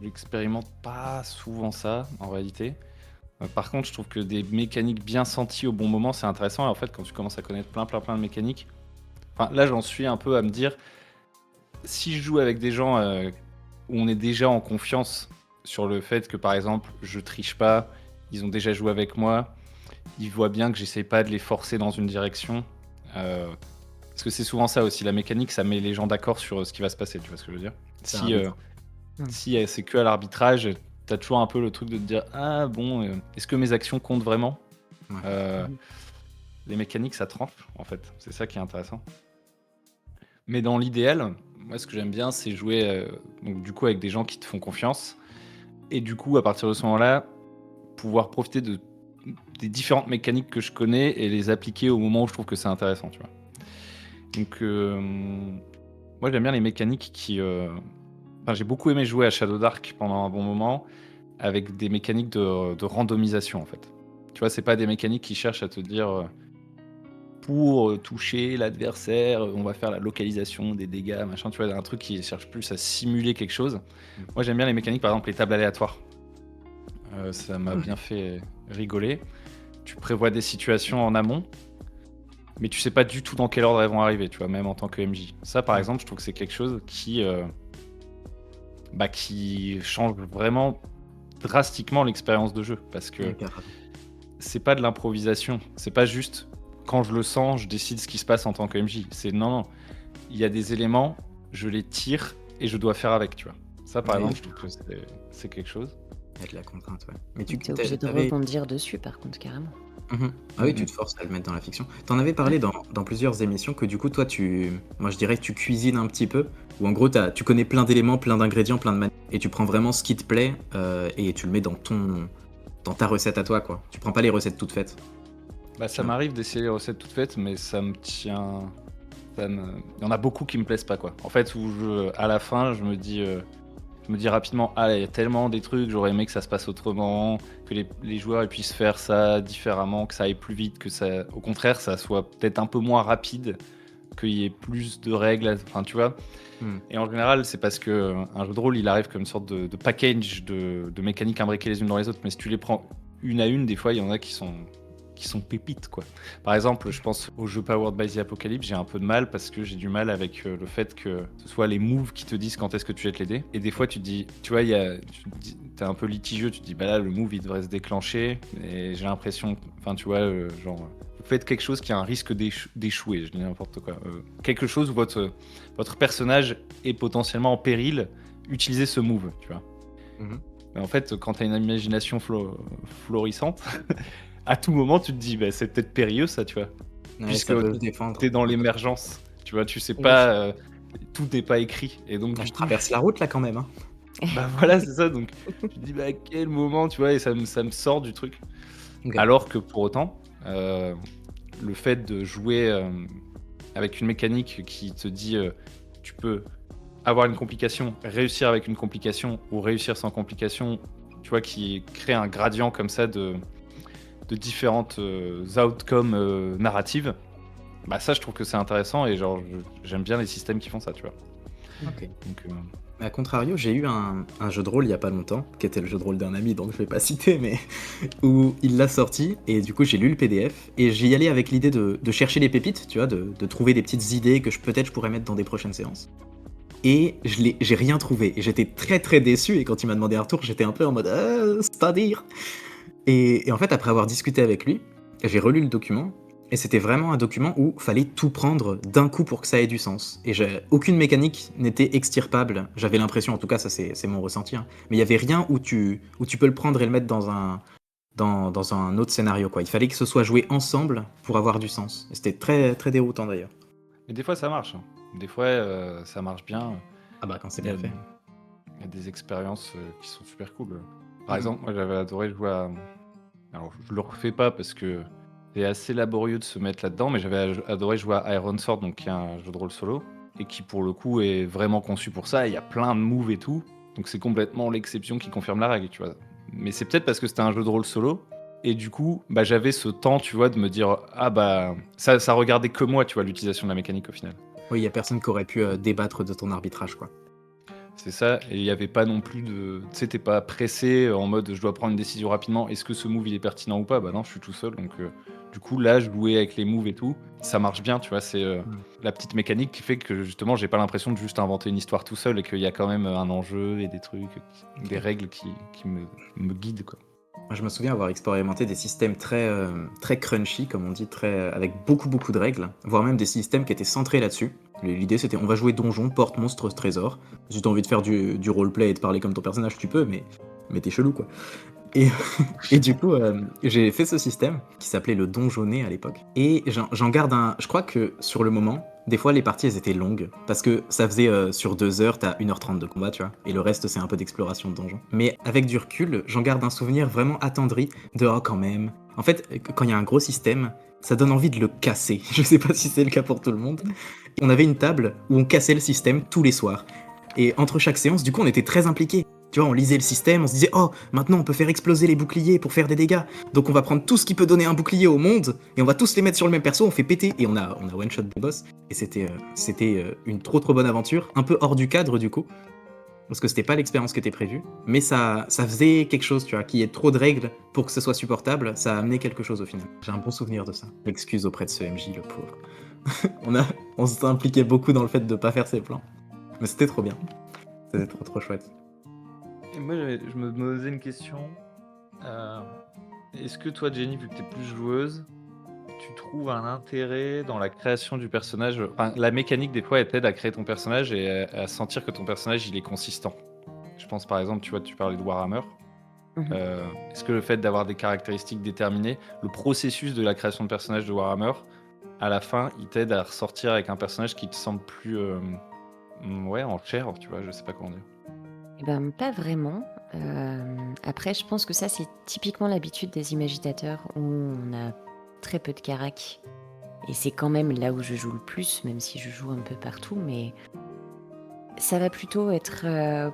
j'expérimente pas souvent ça, en réalité. Par contre, je trouve que des mécaniques bien senties au bon moment, c'est intéressant. Et en fait, quand tu commences à connaître plein de mécaniques, enfin, là, j'en suis un peu à me dire, si je joue avec des gens où on est déjà en confiance sur le fait que, par exemple, je triche pas, ils ont déjà joué avec moi, ils voient bien que j'essaie pas de les forcer dans une direction. Parce que c'est souvent ça aussi, la mécanique, ça met les gens d'accord sur ce qui va se passer, tu vois ce que je veux dire? C'est Si, arbitre. si c'est que à l'arbitrage, t'as toujours un peu le truc de te dire ah bon, est-ce que mes actions comptent vraiment? Ouais. Euh, Les mécaniques, ça tranche en fait, c'est ça qui est intéressant. Mais dans l'idéal, moi ce que j'aime bien, c'est jouer donc, du coup avec des gens qui te font confiance. Et du coup, à partir de ce moment-là, pouvoir profiter des différentes mécaniques que je connais et les appliquer au moment où je trouve que c'est intéressant, tu vois. Donc, moi j'aime bien les mécaniques enfin, j'ai beaucoup aimé jouer à Shadow Dark pendant un bon moment avec des mécaniques de randomisation en fait. Tu vois, c'est pas des mécaniques qui cherchent à te dire pour toucher l'adversaire, on va faire la localisation des dégâts, machin, tu vois, un truc qui cherche plus à simuler quelque chose. Moi j'aime bien les mécaniques, par exemple les tables aléatoires. Ça m'a bien fait rigoler. Tu prévois des situations en amont, mais tu sais pas du tout dans quel ordre elles vont arriver, tu vois, même en tant que MJ. Ça, par exemple, je trouve que c'est quelque chose qui change vraiment drastiquement l'expérience de jeu, parce que Ouais, carrément. c'est pas de l'improvisation, c'est pas juste quand je le sens, je décide ce qui se passe en tant que MJ. C'est non, il y a des éléments, je les tire et je dois faire avec, tu vois. Ça, par Ouais. exemple, je trouve que c'est quelque chose. Avec la contrainte, ouais. Mais Tu es obligé de t'avais... rebondir dessus, par contre, carrément. Ah oui, tu te forces à le mettre dans la fiction. T'en avais parlé dans plusieurs émissions que du coup, toi, moi je dirais que tu cuisines un petit peu, ou en gros, tu connais plein d'éléments, plein d'ingrédients, plein de manières, et tu prends vraiment ce qui te plaît et tu le mets dans ta recette à toi, quoi. Tu prends pas les recettes toutes faites. Bah, ça m'arrive d'essayer les recettes toutes faites, mais ça me tient. Il y en a beaucoup qui me plaisent pas, quoi. En fait, à la fin, je me dis rapidement, ah, il y a tellement des trucs, j'aurais aimé que ça se passe autrement, que les joueurs ils puissent faire ça différemment, que ça aille plus vite, que ça, au contraire, ça soit peut-être un peu moins rapide, qu'il y ait plus de règles, enfin, tu vois. Et en général, c'est parce que un jeu de rôle, il arrive comme une sorte de package de mécaniques imbriquées les unes dans les autres, mais si tu les prends une à une, des fois, il y en a qui sont pépites, quoi. Par exemple, je pense au jeu Powered by the Apocalypse, j'ai un peu de mal parce que j'ai du mal avec le fait que ce soit les moves qui te disent quand est-ce que tu jettes les dés. Et des fois, tu te dis, tu vois, t'es un peu litigieux, tu te dis, bah là, le move, il devrait se déclencher. Et j'ai l'impression, enfin, tu vois, genre, vous faites quelque chose qui a un risque d'échouer, je dis n'importe quoi. Quelque chose où votre personnage est potentiellement en péril, utilisez ce move, tu vois. Mais en fait, quand t'as une imagination florissante, à tout moment, tu te dis, bah, c'est peut-être périlleux, ça, tu vois. Ouais, Puisque ça peut se défendre. t'es dans l'émergence, tu vois, tu sais Oui. pas, tout n'est pas écrit. Et donc, Là, du je coup, traverse la route là quand même. Hein. bah voilà, c'est ça. Donc, tu te dis, bah, à quel moment, tu vois, et ça me sort du truc. Ok. Alors que pour autant, le fait de jouer avec une mécanique qui te dit, tu peux avoir une complication, réussir avec une complication ou réussir sans complication, tu vois, qui crée un gradient comme ça de différentes outcomes narratives, bah ça je trouve que c'est intéressant et genre j'aime bien les systèmes qui font ça, tu vois. Ok. Donc, A contrario, j'ai eu un jeu de rôle il y a pas longtemps, qui était le jeu de rôle d'un ami, donc je vais pas citer, mais où il l'a sorti, et du coup j'ai lu le PDF, et j'y allais avec l'idée de chercher des pépites, tu vois, de trouver des petites idées que peut-être je pourrais mettre dans des prochaines séances. Et j'ai rien trouvé, et j'étais très très déçu, et quand il m'a demandé un retour, j'étais un peu en mode c'est-à-dire. Et en fait, après avoir discuté avec lui, j'ai relu le document, et c'était vraiment un document où fallait tout prendre d'un coup pour que ça ait du sens. Et aucune mécanique n'était extirpable, j'avais l'impression, en tout cas ça c'est mon ressenti, hein. Mais il y avait rien où tu peux le prendre et le mettre dans un autre scénario, quoi. Il fallait que ce soit joué ensemble pour avoir du sens. Et c'était très, très déroutant d'ailleurs. mais des fois ça marche, hein. Des fois ça marche bien. Ah bah, quand c'est Il y bien a, fait. il y a des expériences qui sont super cool. Par Mmh. exemple, moi j'avais adoré jouer à. Alors, je le refais pas parce que c'est assez laborieux de se mettre là-dedans, mais j'avais adoré jouer à Iron Sword, donc qui est un jeu de rôle solo, et qui pour le coup est vraiment conçu pour ça. Il y a plein de moves et tout, donc c'est complètement l'exception qui confirme la règle, tu vois. Mais c'est peut-être parce que c'était un jeu de rôle solo, et du coup, bah, j'avais ce temps, tu vois, de me dire ah bah ça regardait que moi, tu vois, l'utilisation de la mécanique au final. Oui, il y a personne qui aurait pu, débattre de ton arbitrage, quoi. C'est ça, et il y avait pas non plus de. Tu sais, t'es pas pressé en mode je dois prendre une décision rapidement. Est-ce que ce move il est pertinent ou pas? Bah non, je suis tout seul. Donc, du coup, là, jouer avec les moves et tout, ça marche bien, tu vois. C'est Mmh. la petite mécanique qui fait que justement, j'ai pas l'impression de juste inventer une histoire tout seul et qu'il y a quand même un enjeu et des trucs, des OK. règles qui me guident, quoi. Moi, je me souviens avoir expérimenté des systèmes très crunchy, comme on dit, avec beaucoup, beaucoup de règles, voire même des systèmes qui étaient centrés là-dessus. L'idée, c'était on va jouer donjon, porte, monstre, trésor. Si t'as envie de faire du roleplay et de parler comme ton personnage, tu peux, mais t'es chelou, quoi. Et, et du coup, j'ai fait ce système qui s'appelait le donjonnet à l'époque. Et j'en garde un. Je crois que sur le moment, des fois les parties elles étaient longues parce que ça faisait sur 2 heures, t'as 1h30 de combat, tu vois. Et le reste, c'est un peu d'exploration de donjon. Mais avec du recul, j'en garde un souvenir vraiment attendri de oh, quand même. En fait, quand il y a un gros système, ça donne envie de le casser. Je sais pas si c'est le cas pour tout le monde. On avait une table où on cassait le système tous les soirs. Et entre chaque séance, du coup, on était très impliqués. Tu vois, on lisait le système, on se disait, oh, maintenant on peut faire exploser les boucliers pour faire des dégâts. Donc on va prendre tout ce qui peut donner un bouclier au monde, et on va tous les mettre sur le même perso, on fait péter, et on a one-shot des boss. Et c'était une trop bonne aventure, un peu hors du cadre du coup, parce que c'était pas l'expérience qui était prévue, mais ça faisait quelque chose, tu vois, qu'il y ait trop de règles pour que ce soit supportable, ça a amené quelque chose au final. J'ai un bon souvenir de ça. Excuse auprès de ce MJ, le pauvre. On s'impliquait beaucoup dans le fait de pas faire ses plans. Mais c'était trop bien. C'était trop chouette. Et moi, je me posais une question. Euh, Est-ce que toi, Jenny, vu que t'es plus joueuse, tu trouves un intérêt dans la création du personnage? Enfin, la mécanique, des fois, elle t'aide à créer ton personnage et à sentir que ton personnage, il est consistant. Je pense, par exemple, tu vois, tu parlais de Warhammer. Mhm. Est-ce que le fait d'avoir des caractéristiques déterminées, le processus de la création de personnage de Warhammer, à la fin, il t'aide à ressortir avec un personnage qui te semble plus ouais, en chair, tu vois, je sais pas comment dire. Eh ben, pas vraiment. Après, je pense que ça, c'est typiquement l'habitude des imagitateurs où on a très peu de carac. Et c'est quand même là où je joue le plus, même si je joue un peu partout. Mais ça va plutôt être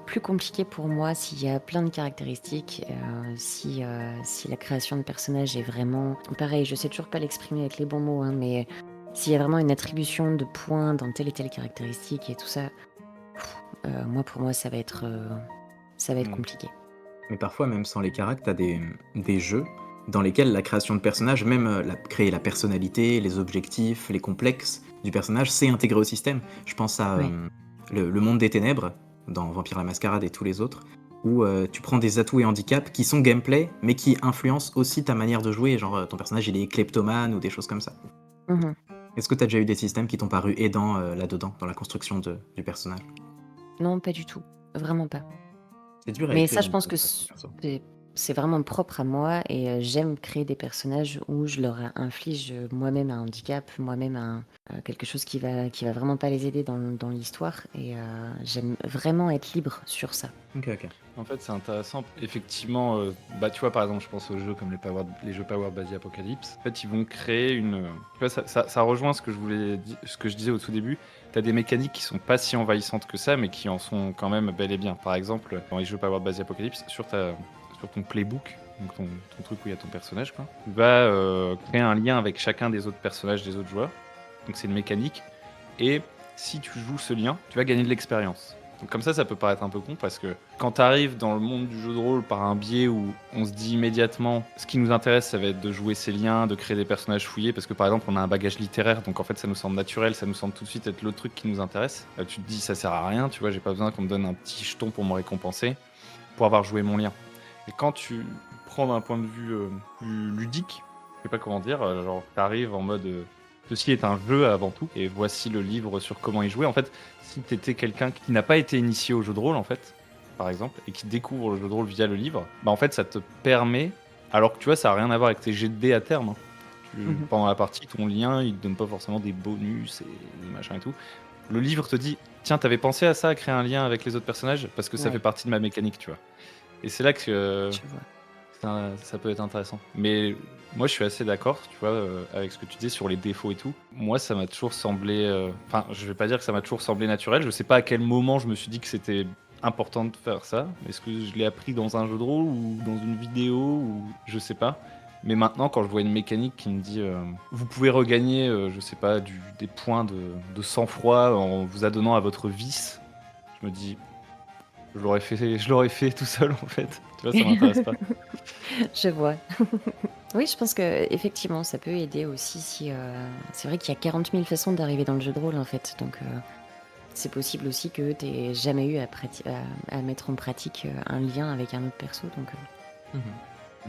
plus compliqué pour moi s'il y a plein de caractéristiques, si la création de personnage est vraiment. Pareil, je sais toujours pas l'exprimer avec les bons mots, hein, mais s'il y a vraiment une attribution de points dans telle et telle caractéristique et tout ça, moi, pour moi, ça va être Hmm. compliqué. Mais parfois, même sans les caractères, t'as des jeux dans lesquels la création de personnages, même créer la personnalité, les objectifs, les complexes du personnage, c'est intégré au système. Je pense à Ouais. le monde des ténèbres, dans Vampire la Mascarade et tous les autres, où tu prends des atouts et handicaps qui sont gameplay, mais qui influencent aussi ta manière de jouer, genre ton personnage il est kleptomane ou des choses comme ça. Mhm. Est-ce que t'as déjà eu des systèmes qui t'ont paru aidants là-dedans, dans la construction du personnage? Non, pas du tout. Vraiment pas. C'est dur à Mais écrire ça, je une pense que création de perso. c'est vraiment propre à moi et j'aime créer des personnages où je leur inflige moi-même un handicap, moi-même quelque chose qui va vraiment pas les aider dans l'histoire et j'aime vraiment être libre sur ça. Ok. En fait, c'est intéressant. Effectivement, bah, tu vois, par exemple, je pense aux jeux comme les jeux Power Basy Apocalypse. En fait, ils vont créer une. Tu vois, ça rejoint ce que ce que je disais au tout début. Tu as des mécaniques qui sont pas si envahissantes que ça, mais qui en sont quand même bel et bien. Par exemple, dans les jeux Power Basy Apocalypse, sur ton playbook, donc ton truc où il y a ton personnage, quoi, tu vas créer un lien avec chacun des autres personnages des autres joueurs. Donc, c'est une mécanique. Et si tu joues ce lien, tu vas gagner de l'expérience. Donc comme ça peut paraître un peu con parce que quand tu arrives dans le monde du jeu de rôle par un biais où on se dit immédiatement ce qui nous intéresse, ça va être de jouer ces liens, de créer des personnages fouillés parce que par exemple on a un bagage littéraire, donc en fait ça nous semble naturel, ça nous semble tout de suite être le truc qui nous intéresse. Tu te dis ça sert à rien, tu vois, j'ai pas besoin qu'on me donne un petit jeton pour me récompenser pour avoir joué mon lien. Et quand tu prends d'un point de vue plus ludique, je sais pas comment dire, genre t'arrives en mode ceci est un jeu avant tout, et voici le livre sur comment y jouer. En fait, si tu étais quelqu'un qui n'a pas été initié au jeu de rôle, en fait, par exemple, et qui découvre le jeu de rôle via le livre, bah en fait, ça te permet, alors que tu vois, ça n'a rien à voir avec tes jets de dés à terme. Hein. Mhm. Pendant la partie, ton lien, il te donne pas forcément des bonus et des machins et tout. Le livre te dit: «Tiens, t'avais pensé à ça, à créer un lien avec les autres personnages? Parce que ça fait Ouais, partie de ma mécanique», tu vois? Et c'est là que je vois. ça peut être intéressant. Mais moi, je suis assez d'accord, tu vois, avec ce que tu disais sur les défauts et tout. Moi, ça m'a toujours semblé, enfin, je vais pas dire que ça m'a toujours semblé naturel. Je sais pas à quel moment je me suis dit que c'était important de faire ça. Est-ce que je l'ai appris dans un jeu de rôle ou dans une vidéo ou je sais pas. Mais maintenant, quand je vois une mécanique qui me dit, vous pouvez regagner, je sais pas, des points de sang-froid en vous adonnant à votre vice, je me dis: je l'aurais fait tout seul en fait. Tu vois, ça m'intéresse pas. Je vois. Oui, je pense que effectivement, ça peut aider aussi si, c'est vrai qu'il y a 40 000 façons d'arriver dans le jeu de rôle, en fait, donc c'est possible aussi que tu aies jamais eu à mettre en pratique, un lien avec un autre perso, donc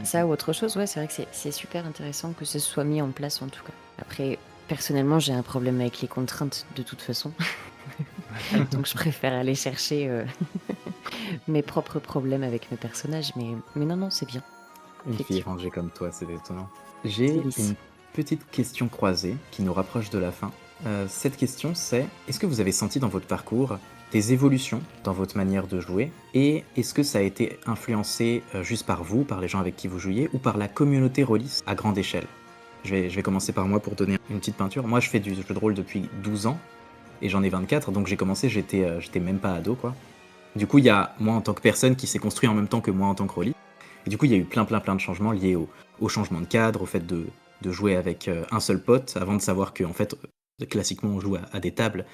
ça ou autre chose, ouais, c'est vrai que c'est super intéressant que ce soit mis en place, en tout cas. Après, personnellement, j'ai un problème avec les contraintes de toute façon, donc je préfère aller chercher, mes propres problèmes avec mes personnages, mais non, non, c'est bien, Une fille effectivement. rangée comme toi, c'est étonnant. C'est J'ai lisse. une petite question croisée qui nous rapproche de la fin. Cette question, c'est est-ce que vous avez senti dans votre parcours des évolutions dans votre manière de jouer et est-ce que ça a été influencé juste par vous, par les gens avec qui vous jouiez ou par la communauté rôliste à grande échelle? Je vais commencer par moi pour donner une petite peinture. Moi, je fais du jeu de rôle depuis 12 ans et j'en ai 24, donc j'ai commencé, j'étais même pas ado, quoi. Du coup, il y a moi en tant que personne qui s'est construit en même temps que moi en tant que rôliste. Et du coup, il y a eu plein de changements liés au changement de cadre, au fait de jouer avec un seul pote, avant de savoir que, en fait, classiquement, on joue à des tables,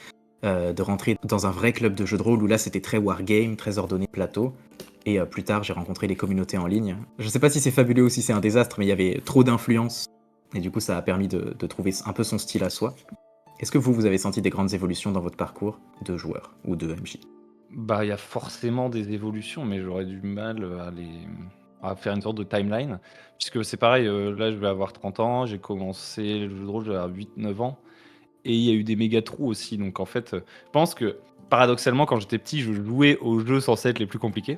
de rentrer dans un vrai club de jeux de rôle où là, c'était très wargame, très ordonné plateau. Et plus tard, j'ai rencontré les communautés en ligne. Je sais pas si c'est fabuleux ou si c'est un désastre, mais il y avait trop d'influence. Et du coup, ça a permis de trouver un peu son style à soi. Est-ce que vous avez senti des grandes évolutions dans votre parcours de joueur ou de MJ? Bah, il y a forcément des évolutions, mais j'aurais du mal, à faire une sorte de timeline. Puisque c'est pareil, là, je vais avoir 30 ans, j'ai commencé le jeu de rôle, j'avais 8-9 ans et il y a eu des méga trous aussi. Donc en fait, je pense que paradoxalement, quand j'étais petit, je jouais aux jeux censés être les plus compliqués.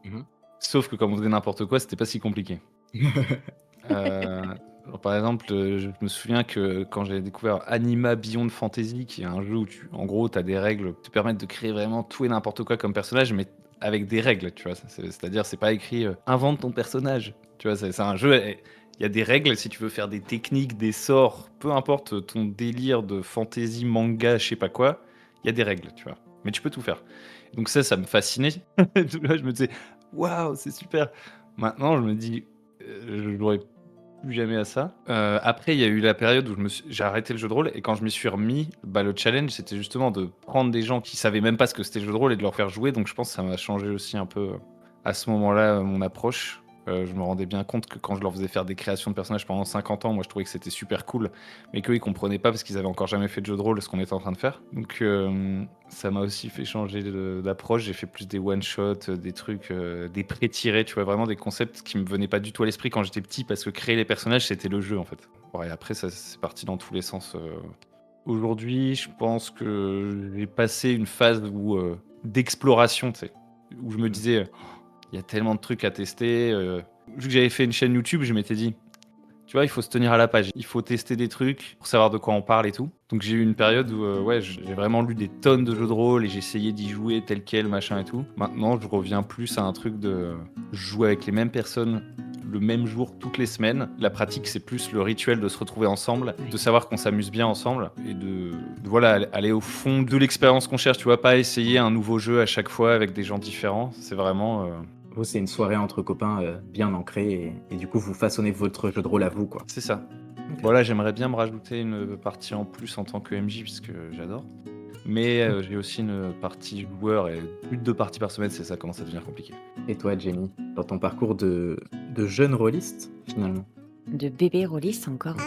Mhm. Sauf que comme on faisait n'importe quoi, c'était pas si compliqué. Genre par exemple, je me souviens que quand j'avais découvert Anima Beyond Fantasy, qui est un jeu où en gros, tu as des règles qui te permettent de créer vraiment tout et n'importe quoi comme personnage, mais avec des règles, tu vois? C'est-à-dire, c'est pas écrit, «Invente ton personnage», tu vois? C'est un jeu et il y a des règles si tu veux faire des techniques, des sorts, peu importe ton délire de fantasy, manga, je sais pas quoi, il y a des règles, tu vois? Mais tu peux tout faire. Donc ça me fascinait. Là, je me disais: «Waouh, c'est super!» Maintenant, je me dis, je jouerai plus jamais à ça. Après, il y a eu la période où j'ai arrêté le jeu de rôle et quand je m'y suis remis, bah, le challenge, c'était justement de prendre des gens qui savaient même pas ce que c'était le jeu de rôle et de leur faire jouer. Donc je pense que ça m'a changé aussi un peu, à ce moment-là, mon approche. Je me rendais bien compte que quand je leur faisais faire des créations de personnages pendant 50 ans, moi, je trouvais que c'était super cool, mais qu'eux, ils comprenaient pas parce qu'ils avaient encore jamais fait de jeu de rôle, ce qu'on était en train de faire. Donc ça m'a aussi fait changer d'approche. J'ai fait plus des one shot, des trucs, des pré-tirés, tu vois? Vraiment des concepts qui me venaient pas du tout à l'esprit quand j'étais petit parce que créer les personnages, c'était le jeu, en fait. Ouais, après ça c'est parti dans tous les sens. Aujourd'hui, je pense que j'ai passé une phase d'exploration, tu sais? Où je me disais, «Il y a tellement de trucs à tester», vu que j'avais fait une chaîne YouTube, je m'étais dit: «Tu vois, il faut se tenir à la page, il faut tester des trucs pour savoir de quoi on parle et tout». Donc j'ai eu une période où, ouais, j'ai vraiment lu des tonnes de jeux de rôle et j'essayais d'y jouer tel quel, machin et tout. Maintenant, je reviens plus à un truc de jouer avec les mêmes personnes le même jour toutes les semaines. La pratique, c'est plus le rituel de se retrouver ensemble, de savoir qu'on s'amuse bien ensemble et voilà, aller au fond de l'expérience qu'on cherche, tu vois? Pas essayer un nouveau jeu à chaque fois avec des gens différents. C'est vraiment, Vous, c'est une soirée entre copains bien ancrée et du coup, vous façonnez votre jeu de rôle à vous, quoi. c'est ça. Ok. Voilà, j'aimerais bien me rajouter une partie en plus en tant que MJ puisque j'adore. Mais j'ai aussi une partie joueur et plus de 2 parties par semaine, ça commence à devenir compliqué. Et toi, Jamie, dans ton parcours de jeune rôliste, finalement? De bébé rôliste encore.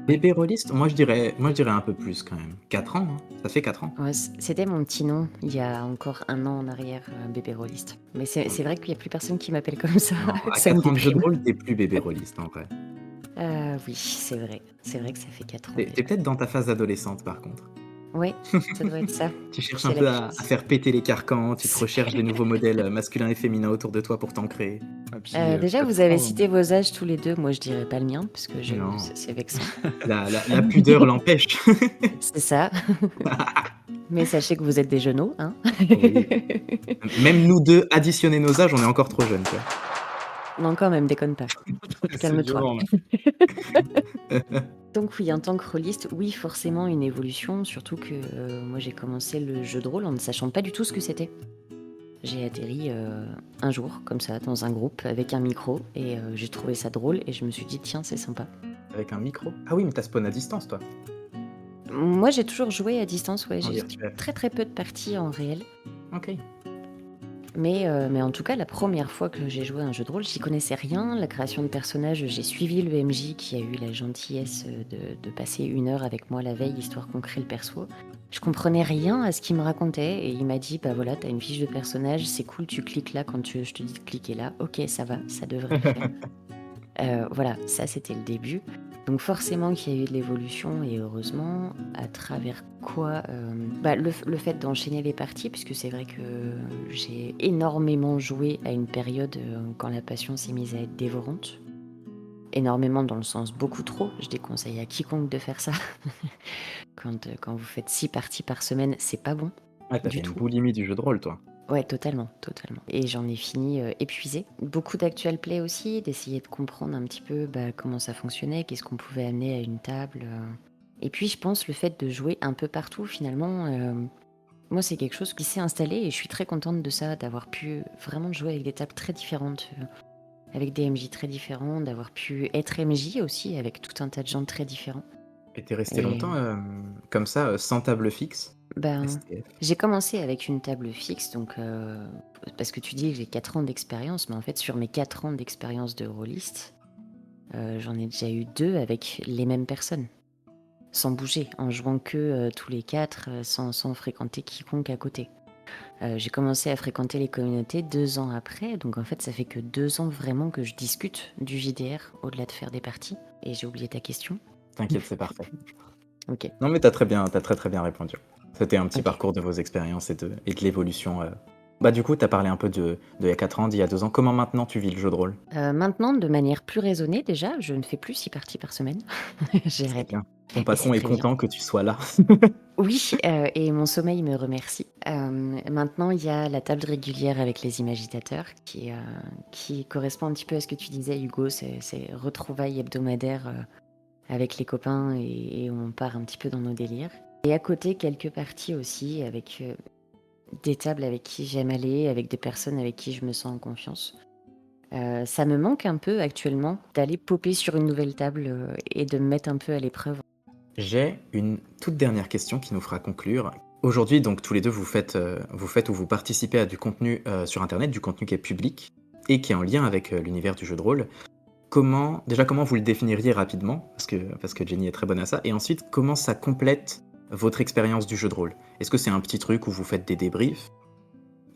Bébé rôliste, moi je dirais un peu plus quand même. 4 ans, hein. Ça fait 4 ans. Ouais, c'était mon petit nom il y a encore un an en arrière, bébé rôliste. Mais c'est vrai qu'il y a plus personne qui m'appelle comme ça, Non, à ça me 4 ans de jeu de déprime. rôle, t'es plus bébé rôliste en vrai. Oui, c'est vrai. C'est vrai que ça fait 4 ans T'es déjà. peut-être dans ta phase adolescente par contre. Ouais, ça doit être ça. Tu cherches un C'est la peu à crise. faire péter les carcans, tu te recherches des nouveaux modèles masculins et féminins autour de toi pour t'en créer. Et puis, Déjà, ça te vous avez prend, cité vos âges tous les 2. Moi, je dirais pas le mien parce que j'avoue, Non, c'est vexant. la pudeur l'empêche. C'est ça. Mais sachez que vous êtes des genoux, hein. Oui. Même nous deux, additionner nos âges, on est encore trop jeunes, tu vois. Non, quand même, déconne pas. c'est Calme-toi. violent, là. Donc oui, en tant que rôliste, oui, forcément une évolution, surtout que moi j'ai commencé le jeu de rôle en ne sachant pas du tout ce que c'était. J'ai atterri un jour, comme ça, dans un groupe avec un micro et j'ai trouvé ça drôle et je me suis dit, tiens, c'est sympa. Avec un micro. Ah oui, mais t'as spawn à distance, toi. Moi j'ai toujours joué à distance, ouais, En j'ai virtuel. très très peu de parties en réel. Ok. Mais en tout cas, la première fois que j'ai joué à un jeu de rôle, j'y connaissais rien. La création de personnages, j'ai suivi le MJ qui a eu la gentillesse de passer 1 heure avec moi la veille, histoire qu'on crée le perso. Je comprenais rien à ce qu'il me racontait et il m'a dit, bah voilà, t'as une fiche de personnage, c'est cool, tu cliques là quand je te dis de cliquer là. Ok, ça va, ça devrait le faire. Voilà, ça c'était le début. Donc forcément qu'il y a eu de l'évolution et heureusement, à travers quoi le fait d'enchaîner les parties, puisque c'est vrai que j'ai énormément joué à une période quand la passion s'est mise à être dévorante. Énormément dans le sens beaucoup trop, je déconseille à quiconque de faire ça. Quand vous faites 6 parties par semaine, c'est pas bon Ah, t'as du fait une tout. boulimie du jeu de rôle, toi. Ouais, totalement, totalement. Et j'en ai fini épuisée. Beaucoup d'actual play aussi, d'essayer de comprendre un petit peu comment ça fonctionnait, qu'est-ce qu'on pouvait amener à une table. Et puis je pense le fait de jouer un peu partout finalement, moi c'est quelque chose qui s'est installé et je suis très contente de ça, d'avoir pu vraiment jouer avec des tables très différentes, avec des MJ très différents, d'avoir pu être MJ aussi avec tout un tas de gens très différents. Et t'es resté Et longtemps comme ça, sans table fixe. ben, STF. j'ai commencé avec une table fixe, donc parce que tu dis que j'ai 4 ans d'expérience, mais en fait sur mes 4 ans d'expérience de rôliste, j'en ai déjà eu 2 avec les mêmes personnes, sans bouger, en jouant que tous les 4, sans fréquenter quiconque à côté. J'ai commencé à fréquenter les communautés 2 ans après, donc en fait ça fait que 2 ans vraiment que je discute du JDR au-delà de faire des parties. Et j'ai oublié ta question. T'inquiète, c'est parfait. Ok. Non, mais t'as très très bien répondu. C'était un petit Ok. parcours de vos expériences et de l'évolution. Bah, du coup, t'as parlé un peu de il y a 4 ans, d'il y a 2 ans. Comment maintenant tu vis le jeu de rôle? Maintenant, de manière plus raisonnée déjà, je ne fais plus 6 parties par semaine. J'ai C'est arrêté. bien. Ton Et patron c'est est très bien. content que tu sois là. Oui, et mon sommeil me remercie. Maintenant, il y a la table régulière avec les imagitateurs qui correspond un petit peu à ce que tu disais, Hugo. C'est retrouvailles hebdomadaires avec les copains et on part un petit peu dans nos délires. Et à côté, quelques parties aussi avec des tables avec qui j'aime aller, avec des personnes avec qui je me sens en confiance. Ça me manque un peu actuellement d'aller popper sur une nouvelle table et de me mettre un peu à l'épreuve. J'ai une toute dernière question qui nous fera conclure. Aujourd'hui, donc tous les deux, vous faites ou vous participez à du contenu sur Internet, du contenu qui est public et qui est en lien avec l'univers du jeu de rôle. Comment vous le définiriez rapidement, parce que Jenny est très bonne à ça, et ensuite, comment ça complète votre expérience du jeu de rôle? Est-ce que c'est un petit truc où vous faites des débriefs,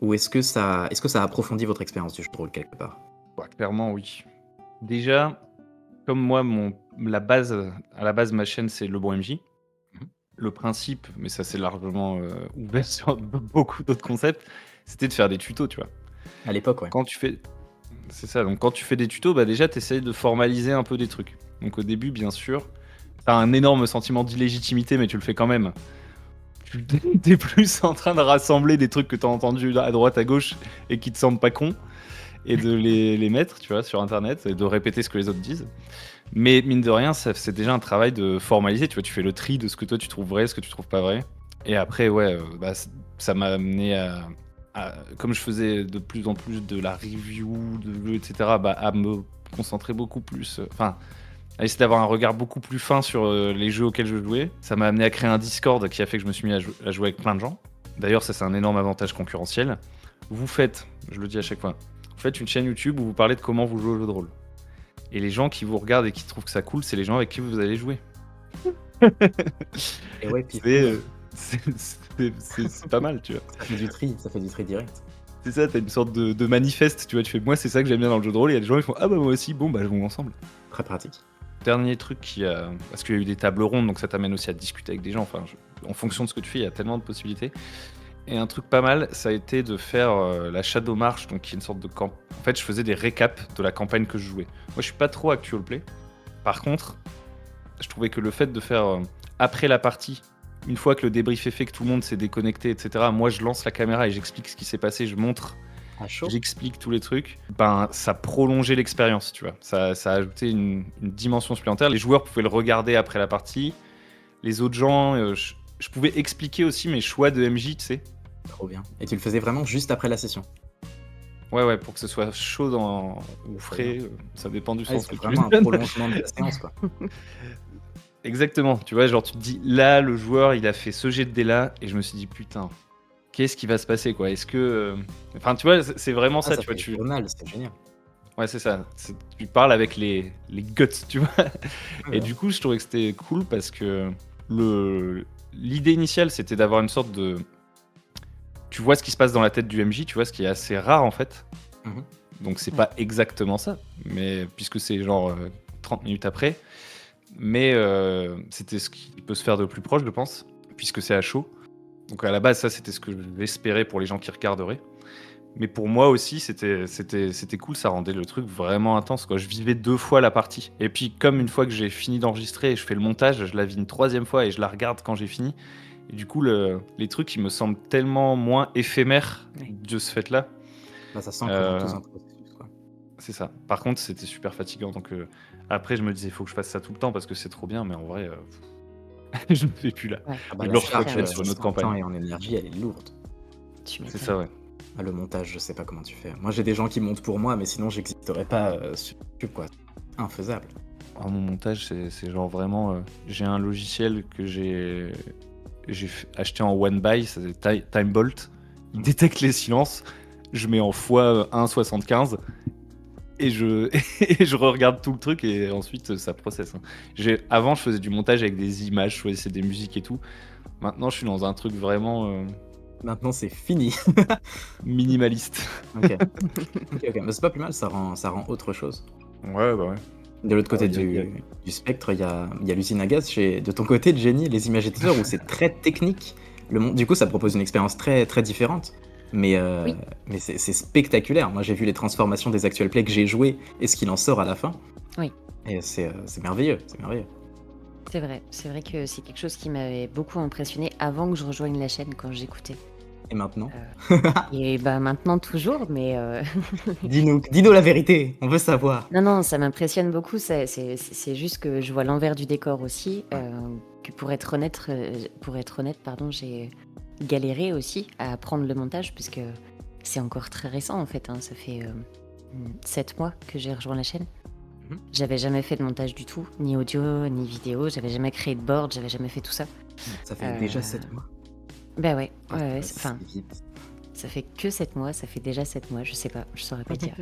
ou est-ce que ça approfondit votre expérience du jeu de rôle quelque part? Bah, clairement, oui. Déjà, comme moi, à la base, ma chaîne, c'est Le Bon MJ. Mhm. Le principe, mais ça c'est largement ouvert sur beaucoup d'autres concepts, c'était de faire des tutos, tu vois. À l'époque, ouais. Quand tu fais, c'est ça. Donc quand tu fais des tutos, bah déjà t'essayes de formaliser un peu des trucs. Donc au début, bien sûr, t'as un énorme sentiment d'illégitimité, mais tu le fais quand même. Tu t'es plus en train de rassembler des trucs que t'as entendus à droite, à gauche et qui te semblent pas cons et de les mettre, tu vois, sur internet et de répéter ce que les autres disent. Mais mine de rien, c'est déjà un travail de formaliser, tu vois, tu fais le tri de ce que toi tu trouves vrai, ce que tu trouves pas vrai. Et après, ouais, ça m'a amené comme je faisais de plus en plus de la review de jeux, etc., à me concentrer beaucoup plus, enfin, à essayer d'avoir un regard beaucoup plus fin sur les jeux auxquels je jouais. Ça m'a amené à créer un Discord qui a fait que je me suis mis à jouer avec plein de gens. D'ailleurs, ça c'est un énorme avantage concurrentiel. Vous faites, je le dis à chaque fois, vous faites une chaîne YouTube où vous parlez de comment vous jouez au jeu de rôle. Et les gens qui vous regardent et qui trouvent que ça cool, c'est les gens avec qui vous allez jouer. Et ouais, puis C'est pas mal, tu vois. ça fait du tri direct. C'est ça, t'as une sorte de manifeste, tu vois. Tu fais, moi, c'est ça que j'aime bien dans le jeu de rôle. Et il y a des gens qui font, ah bah moi aussi, bon, bah jouons ensemble. Très pratique. Dernier truc parce qu'il y a eu des tables rondes, donc ça t'amène aussi à discuter avec des gens. Enfin, en fonction de ce que tu fais, il y a tellement de possibilités. Et un truc pas mal, ça a été de faire la Shadow March, donc qui est une sorte de camp. En fait, je faisais des récaps de la campagne que je jouais. Moi, je suis pas trop actual play. Par contre, je trouvais que le fait de faire après la partie, une fois que le débrief est fait, que tout le monde s'est déconnecté, etc., moi, je lance la caméra et j'explique ce qui s'est passé, je montre, À chaud. j'explique tous les trucs, ben, ça prolongeait l'expérience, tu vois. Ça a ajouté une dimension supplémentaire. Les joueurs pouvaient le regarder après la partie. Les autres gens, je pouvais expliquer aussi mes choix de MJ, tu sais. Trop bien. Et tu le faisais vraiment juste après la session. Ouais, pour que ce soit chaud ou frais, ça dépend du Ouais, sens c'est que tu vraiment un donnes. prolongement de la séance, quoi. Exactement, tu vois, genre tu te dis, là, le joueur, il a fait ce jet de dés là, et je me suis dit, putain, qu'est-ce qui va se passer, quoi? Est-ce que... Enfin, tu vois, c'est vraiment Ah, ça, ça tu vois, fait mal, c'est génial. Ouais, c'est ça. Tu parles avec les guts, tu vois. Et Ouais. du coup, je trouvais que c'était cool parce que l'idée initiale, c'était d'avoir une sorte de... Tu vois ce qui se passe dans la tête du MJ, tu vois, ce qui est assez rare, en fait. Mhm. Donc, c'est Ouais. pas exactement ça, mais puisque c'est genre 30 minutes après. Mais c'était ce qui peut se faire de plus proche, je pense, puisque c'est à chaud. Donc, à la base, ça, c'était ce que j'espérais pour les gens qui regarderaient. Mais pour moi aussi, c'était cool, ça rendait le truc vraiment intense, quoi. Je vivais 2 fois la partie. Et puis, comme une fois que j'ai fini d'enregistrer et je fais le montage, je la vis une 3e fois et je la regarde quand j'ai fini. Et du coup, les trucs, ils me semblent tellement moins éphémères Ouais. de ce fait-là. Bah, ça s'ancre dans tout Euh, un processus, quoi. c'est ça. Par contre, c'était super fatigant. Donc, après, je me disais, il faut que je fasse ça tout le temps parce que c'est trop bien. Mais en vrai, je ne fais plus là. Ouais, Ah bah, Je la le c'est referai charge clair. peut-être sur une autre en temps campagne. et en énergie, elle est lourde. Tu C'est m'étonnes. ça, ouais. Ah, le montage, je sais pas comment tu fais. Moi, j'ai des gens qui montent pour moi, mais sinon, j'existerais pas sur YouTube, quoi. Infaisable. Oh, mon montage, c'est genre vraiment. J'ai un logiciel que j'ai acheté en one buy, c'est Time Bolt. Il détecte les silences. Je mets en x1,75 et et je regarde tout le truc et ensuite ça processe. Hein. Avant, je faisais du montage avec des images, je choisissais des musiques et tout. Maintenant, je suis dans un truc vraiment Maintenant, c'est fini. minimaliste. Ok. Ok. Mais c'est pas plus mal, ça rend autre chose. Ouais, bah ouais. De l'autre côté Il y a- du spectre, il y a l'usine à gaz. De ton côté, Jenny, les imaginateurs où c'est très technique. Du coup, ça propose une expérience très, très différente. Mais, Oui. mais c'est spectaculaire. Moi, j'ai vu les transformations des actual plays que j'ai joué et ce qu'il en sort à la fin. Oui. Et c'est merveilleux. C'est merveilleux. C'est vrai que c'est quelque chose qui m'avait beaucoup impressionné avant que je rejoigne la chaîne quand j'écoutais. Et maintenant Et bah maintenant toujours, mais Dis-nous la vérité. On veut savoir. non, ça m'impressionne beaucoup. C'est juste que je vois l'envers du décor aussi. Que pour être honnête, pardon, j'ai galéré aussi à apprendre le montage puisque c'est encore très récent en fait. Hein. Ça fait 7 mois que j'ai rejoint la chaîne. Mhm. J'avais jamais fait de montage du tout, ni audio, ni vidéo. J'avais jamais créé de board, j'avais jamais fait tout ça. Ça fait déjà 7 mois. Bah ouais, Ah, ouais, ça ouais, passe enfin, si vite. ça fait que 7 mois, ça fait déjà 7 mois, je sais pas, je saurais pas dire.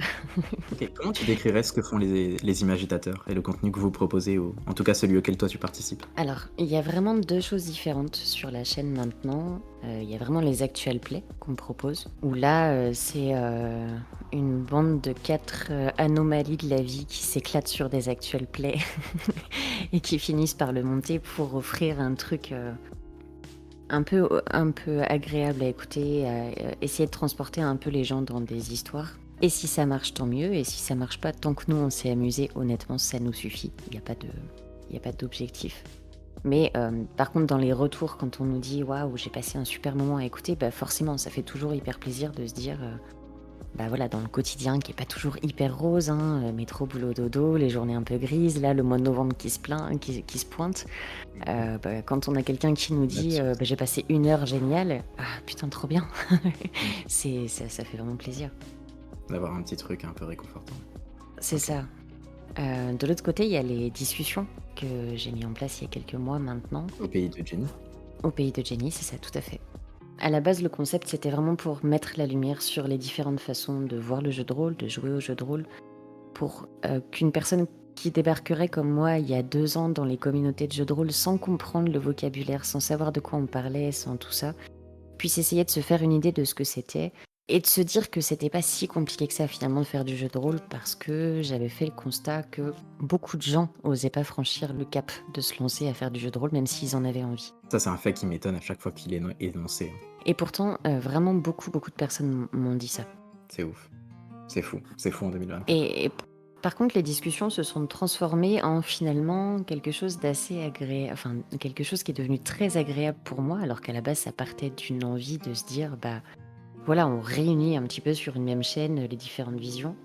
Ok, comment tu décrirais ce que font les imagitateurs et le contenu que vous proposez, ou en tout cas celui auquel toi tu participes? Alors, il y a vraiment 2 choses différentes sur la chaîne maintenant. Il y a vraiment les actual plays qu'on propose, où là, c'est une bande de 4 anomalies de la vie qui s'éclatent sur des actual plays et qui finissent par le monter pour offrir un truc un peu agréable à écouter, essayer de transporter un peu les gens dans des histoires. Et si ça marche, tant mieux. Et si ça marche pas, tant que nous on s'est amusé, honnêtement, ça nous suffit. Il n'y a pas d'objectif. Mais par contre, dans les retours, quand on nous dit waouh, j'ai passé un super moment à écouter, bah forcément, ça fait toujours hyper plaisir de se dire bah voilà, dans le quotidien qui est pas toujours hyper rose, hein, métro, boulot, dodo, les journées un peu grises, là, le mois de novembre qui se pointe. Bah, quand on a quelqu'un qui nous dit Là-dessus. bah, j'ai passé 1 heure géniale, ah putain, trop bien. Ça fait vraiment plaisir. D'avoir un petit truc un peu réconfortant. C'est Ok. ça. De l'autre côté, il y a les discussions que j'ai mis en place il y a quelques mois maintenant. Au pays de Jenny. Au pays de Jenny, c'est ça, tout à fait. À la base, le concept, c'était vraiment pour mettre la lumière sur les différentes façons de voir le jeu de rôle, de jouer au jeu de rôle, pour qu'une personne qui débarquerait comme moi il y a 2 ans dans les communautés de jeux de rôle sans comprendre le vocabulaire, sans savoir de quoi on parlait, sans tout ça, puisse essayer de se faire une idée de ce que c'était Et de se dire que c'était pas si compliqué que ça finalement de faire du jeu de rôle parce que j'avais fait le constat que beaucoup de gens osaient pas franchir le cap de se lancer à faire du jeu de rôle même s'ils en avaient envie. Ça, c'est un fait qui m'étonne à chaque fois qu'il est énoncé. Et pourtant, vraiment beaucoup de personnes m'ont dit ça. C'est ouf. C'est fou en 2020. Et par contre, les discussions se sont transformées en finalement quelque chose d'assez agréable, enfin quelque chose qui est devenu très agréable pour moi, alors qu'à la base, ça partait d'une envie de se dire, bah voilà, on réunit un petit peu sur une même chaîne les différentes visions.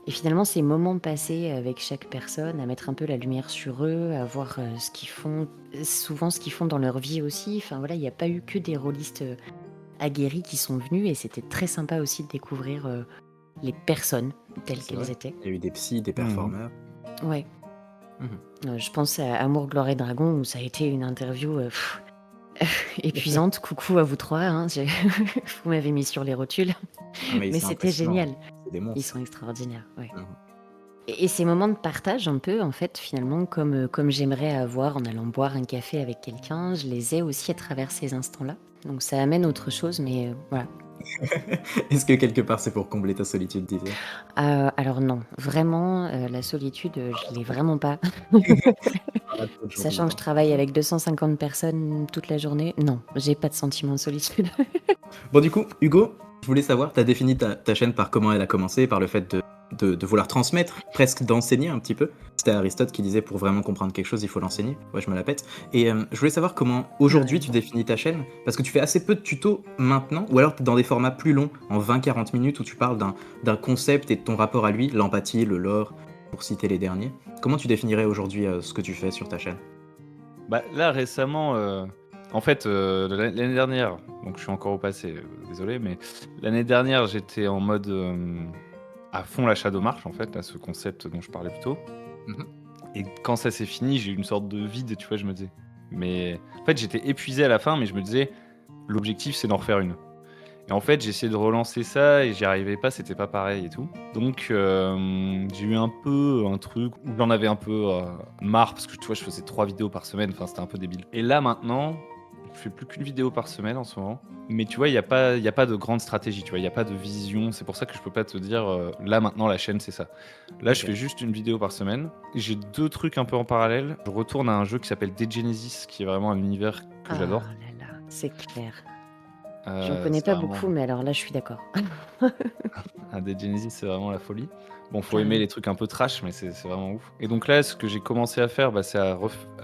Et finalement, ces moments passés avec chaque personne, à mettre un peu la lumière sur eux, à voir ce qu'ils font, souvent ce qu'ils font dans leur vie aussi. Enfin voilà, il n'y a pas eu que des rôlistes aguerris qui sont venus et c'était très sympa aussi de découvrir les personnes telles C'est qu'elles vrai. étaient. Il y a eu des psys, des Mhm. performeurs. Ouais. Mhm. Je pense à Amour, Gloire et Dragon où ça a été une interview épuisante. Coucou à vous trois, hein, vous m'avez mis sur les rotules, Ah, mais c'est c'était impressionnant. génial. C'est des Ils monstres. sont extraordinaires. Ouais. Mhm. Et ces moments de partage un peu, en fait, finalement, comme j'aimerais avoir en allant boire un café avec quelqu'un, je les ai aussi à travers ces instants-là. Donc ça amène autre chose, mais voilà. Est-ce que quelque part c'est pour combler ta solitude, disais? Alors non, vraiment, la solitude, je l'ai vraiment pas. Ah, trop de gens tout le Sachant que je temps. travaille avec 250 personnes toute la journée, non, j'ai pas de sentiment de solitude. Bon, du coup, Hugo, je voulais savoir, tu as défini ta chaîne par comment elle a commencé, par le fait de vouloir transmettre, presque d'enseigner un petit peu. C'était Aristote qui disait pour vraiment comprendre quelque chose, il faut l'enseigner. Ouais, je me la pète. Et je voulais savoir comment aujourd'hui tu définis ta chaîne, parce que tu fais assez peu de tutos maintenant, ou alors dans des formats plus longs, en 20-40 minutes, où tu parles d'un concept et de ton rapport à lui, l'empathie, le lore, pour citer les derniers. Comment tu définirais aujourd'hui ce que tu fais sur ta chaîne? Bah, là, récemment, en fait, l'année dernière, donc je suis encore au passé, désolé, mais l'année dernière, j'étais en mode à fond la Shadow March, en fait, là, ce concept dont je parlais plus tôt. Mhm. Et quand ça s'est fini, j'ai eu une sorte de vide, tu vois, je me disais. Mais en fait, j'étais épuisé à la fin, mais je me disais, l'objectif, c'est d'en refaire une. Et en fait, j'ai essayé de relancer ça et j'y arrivais pas, c'était pas pareil et tout. Donc, j'ai eu un peu un truc où j'en avais un peu marre parce que tu vois, je faisais 3 vidéos par semaine, enfin, c'était un peu débile. Et là, maintenant, je fais plus qu'une vidéo par semaine en ce moment. Mais tu vois, il y a pas de grande stratégie, tu vois, il y a pas de vision. C'est pour ça que je peux pas te dire, là, maintenant, la chaîne, c'est ça. Là, je Ok. fais juste une vidéo par semaine. J'ai 2 trucs un peu en parallèle. Je retourne à un jeu qui s'appelle Degenesis, qui est vraiment un univers que Ah j'adore. là là, c'est clair. J'en connais C'est pas vraiment beaucoup, mais alors là, je suis d'accord. Ah, Dead Genesis, c'est vraiment la folie. Bon, faut Carrément. aimer les trucs un peu trash, mais c'est vraiment ouf. Et donc là, ce que j'ai commencé à faire, bah, c'est à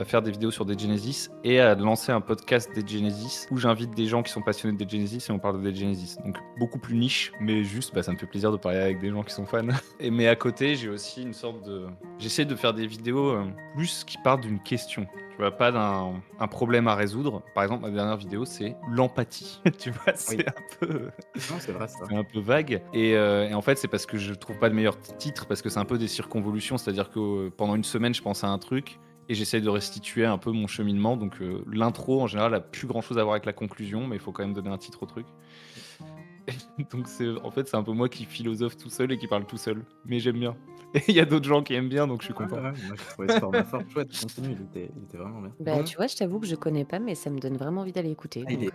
faire des vidéos sur Dead Genesis et à lancer un podcast Dead Genesis où j'invite des gens qui sont passionnés de Dead Genesis et on parle de Dead Genesis. Donc beaucoup plus niche, mais juste, bah, ça me fait plaisir de parler avec des gens qui sont fans. Et mais à côté, j'ai aussi une sorte de... J'essaie de faire des vidéos plus qui partent d'une question. Tu vois, pas d'un problème à résoudre. Par exemple, ma dernière vidéo, c'est l'empathie. Tu vois, Oui. c'est un peu... Non, c'est vrai ça. C'est un peu vague. Et en fait, c'est parce que je trouve pas de meilleur titre, parce que c'est un peu des circonvolutions. C'est-à-dire que pendant une semaine, je pense à un truc et j'essaye de restituer un peu mon cheminement. Donc l'intro, en général, a plus grand-chose à voir avec la conclusion, mais il faut quand même donner un titre au truc. Donc en fait, c'est un peu moi qui philosophe tout seul et qui parle tout seul. Mais j'aime bien. Et il y a d'autres gens qui aiment bien, donc je suis Ouais, content. ouais, moi j'ai trouvé ce format fort chouette, continue, il était vraiment bien. Bah, Bon, tu vois, je t'avoue que je connais pas, mais ça me donne vraiment envie d'aller écouter. ah, Donc,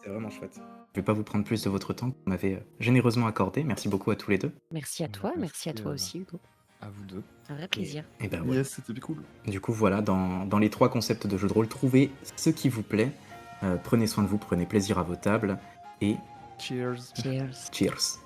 c'est vraiment chouette. Je vais pas vous prendre plus de votre temps que vous m'avez généreusement accordé. Merci beaucoup à tous les deux. merci à toi, merci à toi aussi, Hugo. À vous deux. Un vrai plaisir. Et ben ouais. Yes, c'était cool. Du coup, voilà, dans les 3 concepts de jeu de rôle, trouvez ce qui vous plaît. Prenez soin de vous, prenez plaisir à vos tables et Cheers. Cheers. cheers.